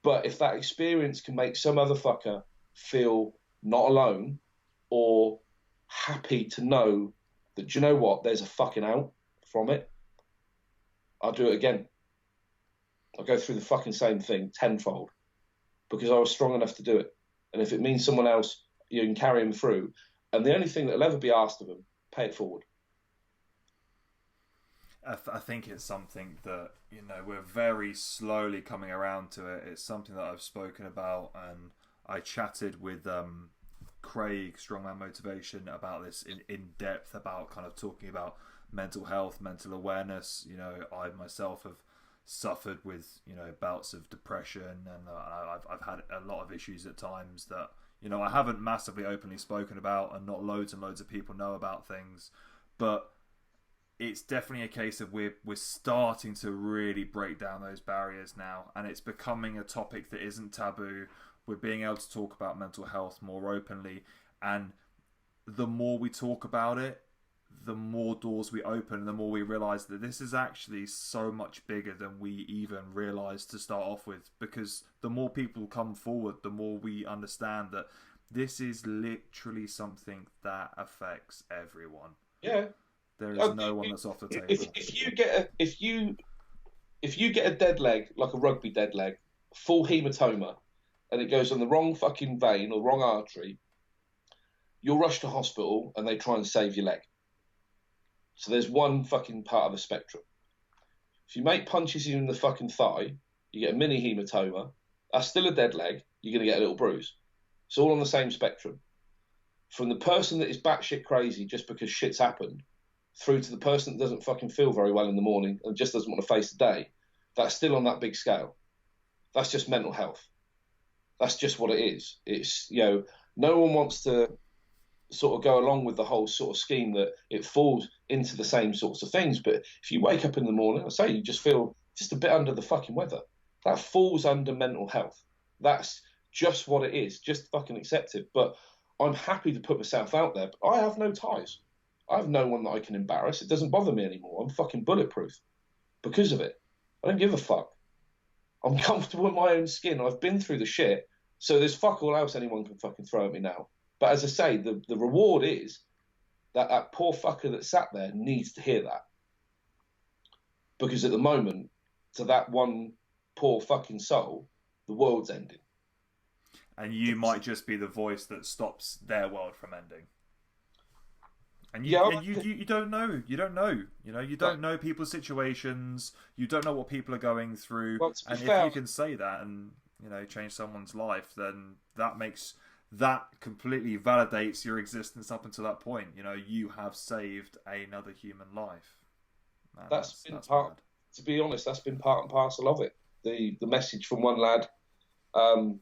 But if that experience can make some other fucker feel not alone, or happy to know that, do you know what, there's a fucking out from it, I'll do it again. I'll go through the fucking same thing tenfold, because I was strong enough to do it. And if it means someone else, you can carry them through. And the only thing that'll ever be asked of them, pay it forward. I think it's something that, you know, we're very slowly coming around to it. It's something that I've spoken about, and I chatted with Craig, Strongman Motivation, about this in depth, about kind of talking about mental health, mental awareness. You know, I myself have suffered with, you know, bouts of depression, and I've had a lot of issues at times that, you know, I haven't massively openly spoken about, and not loads and loads of people know about things, but it's definitely a case of we're starting to really break down those barriers now, and it's becoming a topic that isn't taboo. We're being able to talk about mental health more openly, and the more we talk about it, the more doors we open, the more we realise that this is actually so much bigger than we even realised to start off with, because the more people come forward, the more we understand that this is literally something that affects everyone. Yeah. There is no one that's off the table. If you get a dead leg, like a rugby dead leg, full hematoma, and it goes on the wrong fucking vein or wrong artery, you'll rush to hospital and they try and save your leg. So there's one fucking part of the spectrum. If you make punches in the fucking thigh, you get a mini hematoma. That's still a dead leg. You're going to get a little bruise. It's all on the same spectrum. From the person that is batshit crazy just because shit's happened, through to the person that doesn't fucking feel very well in the morning and just doesn't want to face the day, that's still on that big scale. That's just mental health. That's just what it is. It's, you know, no one wants to sort of go along with the whole sort of scheme that it falls into the same sorts of things. But if you wake up in the morning, I say you just feel just a bit under the fucking weather, that falls under mental health. That's just what it is. Just fucking accept it. But I'm happy to put myself out there. But I have no ties. I have no one that I can embarrass. It doesn't bother me anymore. I'm fucking bulletproof because of it. I don't give a fuck. I'm comfortable in my own skin. I've been through the shit. So there's fuck all else anyone can fucking throw at me now. But as I say, the reward is that that poor fucker that sat there needs to hear that. Because at the moment, to that one poor fucking soul, the world's ending. And you might just be the voice that stops their world from ending. And you don't know. You don't know. You know, you don't know people's situations. You don't know what people are going through. Well, and fair, if you can say that and, you know, change someone's life, then that completely validates your existence up until that point. You know, you have saved another human life. Man, that's part. To be honest, that's been part and parcel of it. The message from one lad. I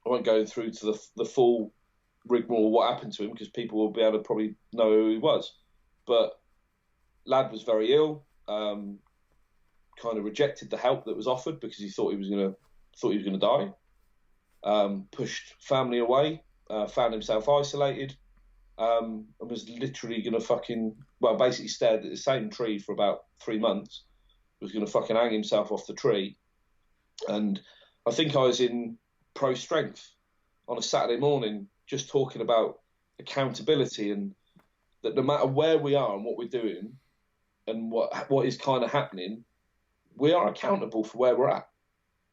won't go through to the full rigmarole what happened to him, because people will be able to probably know who he was. But lad was very ill. Kind of rejected the help that was offered because he thought he was gonna die. Pushed family away. Found himself isolated. And was literally gonna basically stared at the same tree for about 3 months. Was gonna fucking hang himself off the tree. And I think I was in Pro Strength on a Saturday morning, just talking about accountability, and that no matter where we are and what we're doing and what is kind of happening, we are accountable for where we're at.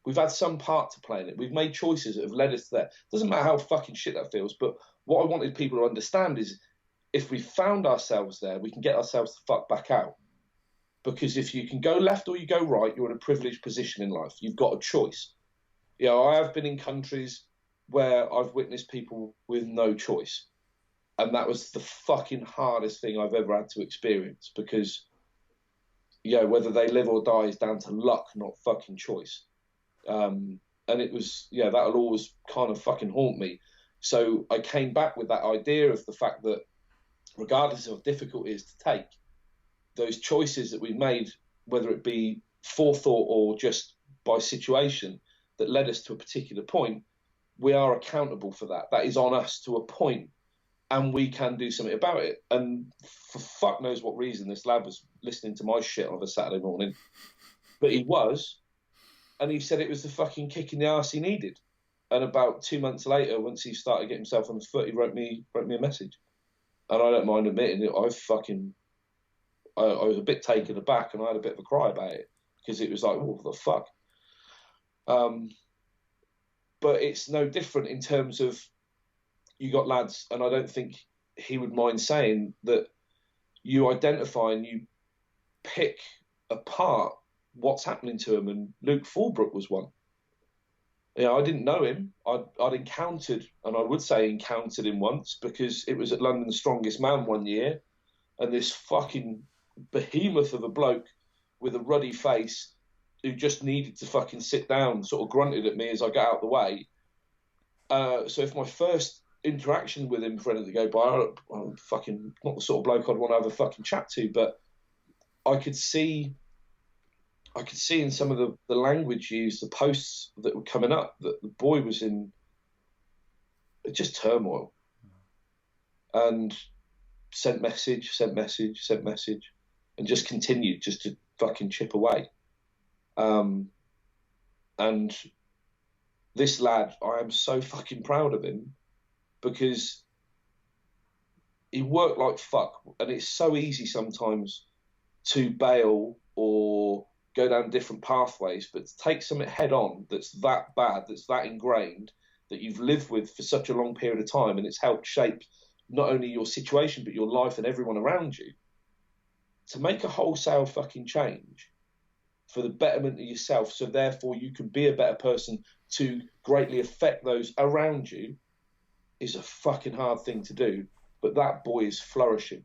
We've had some part to play in it. We've made choices that have led us there. Doesn't matter how fucking shit that feels, but what I wanted people to understand is if we found ourselves there, we can get ourselves the fuck back out. Because if you can go left or you go right, you're in a privileged position in life. You've got a choice. You know, I have been in countries where I've witnessed people with no choice. And that was the fucking hardest thing I've ever had to experience, because whether they live or die is down to luck, not fucking choice. And it was, that'll always kind of fucking haunt me. So I came back with that idea of the fact that regardless of how difficult it is to take, those choices that we made, whether it be forethought or just by situation that led us to a particular point, we are accountable for that. That is on us to a point, and we can do something about it. And for fuck knows what reason, this lad was listening to my shit on a Saturday morning, but he was, and he said it was the fucking kick in the arse he needed. And about 2 months later, once he started getting himself on his foot, he wrote me a message. And I don't mind admitting it, I was a bit taken aback, and I had a bit of a cry about it, because it was like, what the fuck? But it's no different in terms of, you got lads, and I don't think he would mind saying that you identify and you pick apart what's happening to him. And Luke Fulbrook was one. I didn't know him. I'd encountered, and I would say encountered him once, because it was at London's Strongest Man one year, and this fucking behemoth of a bloke with a ruddy face who just needed to fucking sit down sort of grunted at me as I got out of the way. So if my first interaction with him for anything to go by, I'm fucking not the sort of bloke I'd want to have a fucking chat to, but I could see in some of the language used, the posts that were coming up, that the boy was in just turmoil. And sent message, and just continued just to fucking chip away. And this lad, I am so fucking proud of him, because he worked like fuck, and it's so easy sometimes to bail or go down different pathways, but to take something head on that's that bad, that's that ingrained, that you've lived with for such a long period of time, and it's helped shape not only your situation, but your life and everyone around you, to make a wholesale fucking change for the betterment of yourself, so therefore you can be a better person to greatly affect those around you, is a fucking hard thing to do. But that boy is flourishing.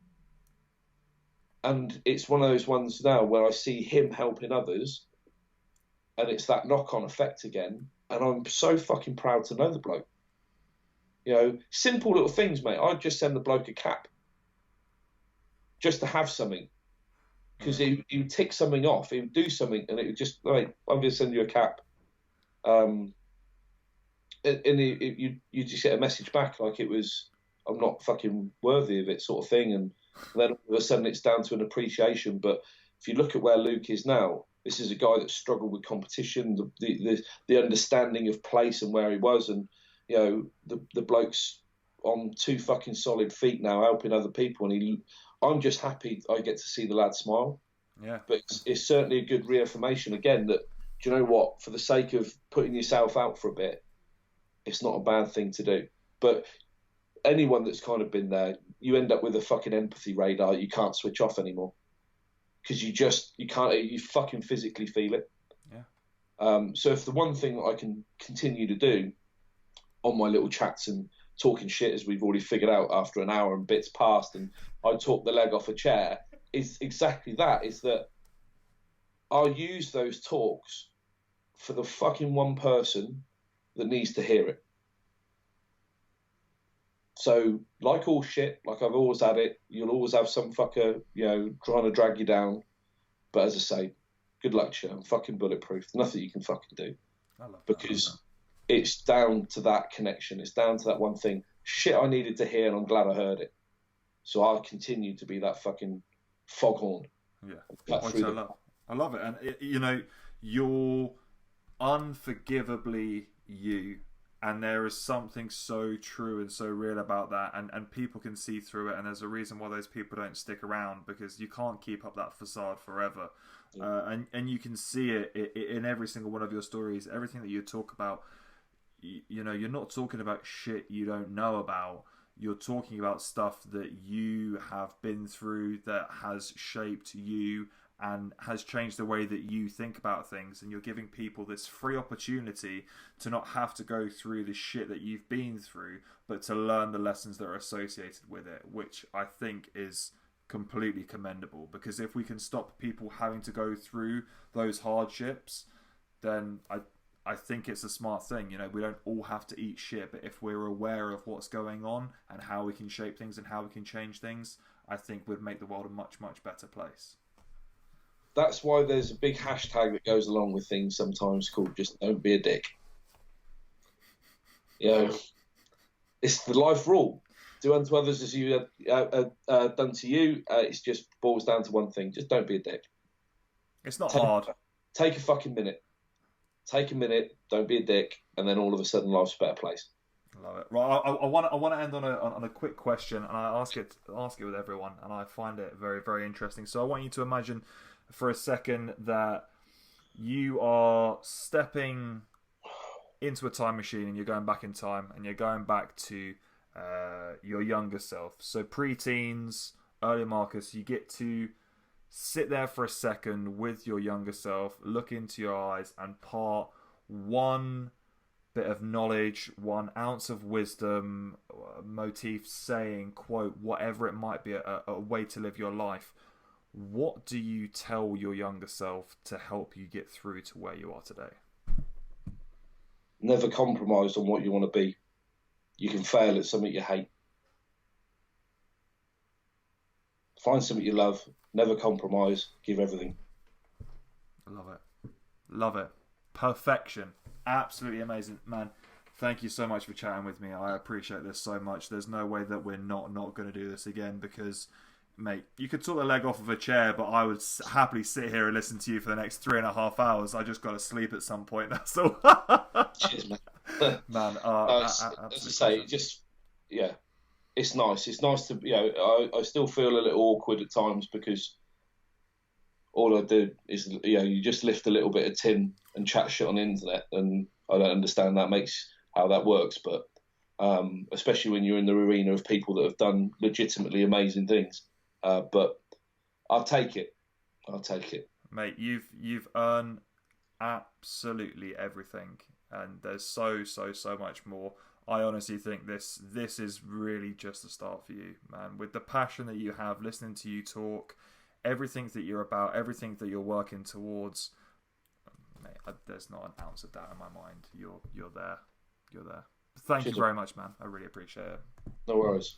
And it's one of those ones now where I see him helping others, and it's that knock-on effect again. And I'm so fucking proud to know the bloke. Simple little things, mate. I'd just send the bloke a cap just to have something, because he would tick something off. He would do something, and it would just, like, I'm going to send you a cap. And you just get a message back like it was, I'm not fucking worthy of it, sort of thing. And then all of a sudden it's down to an appreciation. But if you look at where Luke is now, this is a guy that struggled with competition, the understanding of place and where he was, and the bloke's on 2 fucking solid feet now, helping other people, and I'm just happy I get to see the lad smile. Yeah. But it's certainly a good reaffirmation again that, do you know what, for the sake of putting yourself out for a bit, it's not a bad thing to do. But anyone that's kind of been there, you end up with a fucking empathy radar you can't switch off anymore, because you fucking physically feel it. Yeah. So if the one thing that I can continue to do on my little chats and talking shit, as we've already figured out after an hour and bits past, and I talk the leg off a chair, is exactly that, is that I'll use those talks for the fucking one person that needs to hear it. So, like all shit, like I've always had it, you'll always have some fucker, trying to drag you down. But as I say, good luck to you. I'm fucking bulletproof. Nothing you can fucking do. I love that. Because it's down to that connection. It's down to that one thing. Shit I needed to hear, and I'm glad I heard it. So I'll continue to be that fucking foghorn. Yeah. I love it. And, you're unforgivably you. And there is something so true and so real about that, and people can see through it, and there's a reason why those people don't stick around, because you can't keep up that facade forever. Yeah. And you can see it in every single one of your stories. Everything that you talk about, you're not talking about shit you don't know about. You're talking about stuff that you have been through, that has shaped you and has changed the way that you think about things, and you're giving people this free opportunity to not have to go through the shit that you've been through, but to learn the lessons that are associated with it, which I think is completely commendable, because if we can stop people having to go through those hardships, then I think it's a smart thing. We don't all have to eat shit, but if we're aware of what's going on and how we can shape things and how we can change things, I think we'd make the world a much, much better place. That's why there's a big hashtag that goes along with things sometimes called "just don't be a dick." It's the life rule. Do unto others as you have done to you. It just boils down to one thing: just don't be a dick. It's not hard. Take a fucking minute. Take a minute. Don't be a dick, and then all of a sudden, life's a better place. Love it. Right, I want to end on a quick question, and I ask it with everyone, and I find it very, very interesting. So I want you to imagine for a second that you are stepping into a time machine and you're going back in time, and you're going back to your younger self. So pre-teens, early Marcus, you get to sit there for a second with your younger self, look into your eyes, and part one bit of knowledge, 1 ounce of wisdom, motif, saying, quote, whatever it might be, a way to live your life. What do you tell your younger self to help you get through to where you are today? Never compromise on what you want to be. You can fail at something you hate. Find something you love. Never compromise. Give everything. Love it. Love it. Perfection. Absolutely amazing, man. Thank you so much for chatting with me. I appreciate this so much. There's no way that we're not going to do this again, because, mate, you could talk the leg off of a chair, but I would happily sit here and listen to you for the next 3.5 hours. I just got to sleep at some point. That's all. Cheers, man. Man, as I say, it's nice. It's nice to, I still feel a little awkward at times, because all I do is, you just lift a little bit of tin and chat shit on the internet, and I don't understand how that works, but especially when you're in the arena of people that have done legitimately amazing things. But I'll take it. Mate, you've earned absolutely everything, and there's so much more. I honestly think this is really just the start for you, man. With the passion that you have, listening to you talk, everything that you're about, everything that you're working towards, mate, there's not an ounce of doubt in my mind. You're there. Thank you very much, man. I really appreciate it. No worries.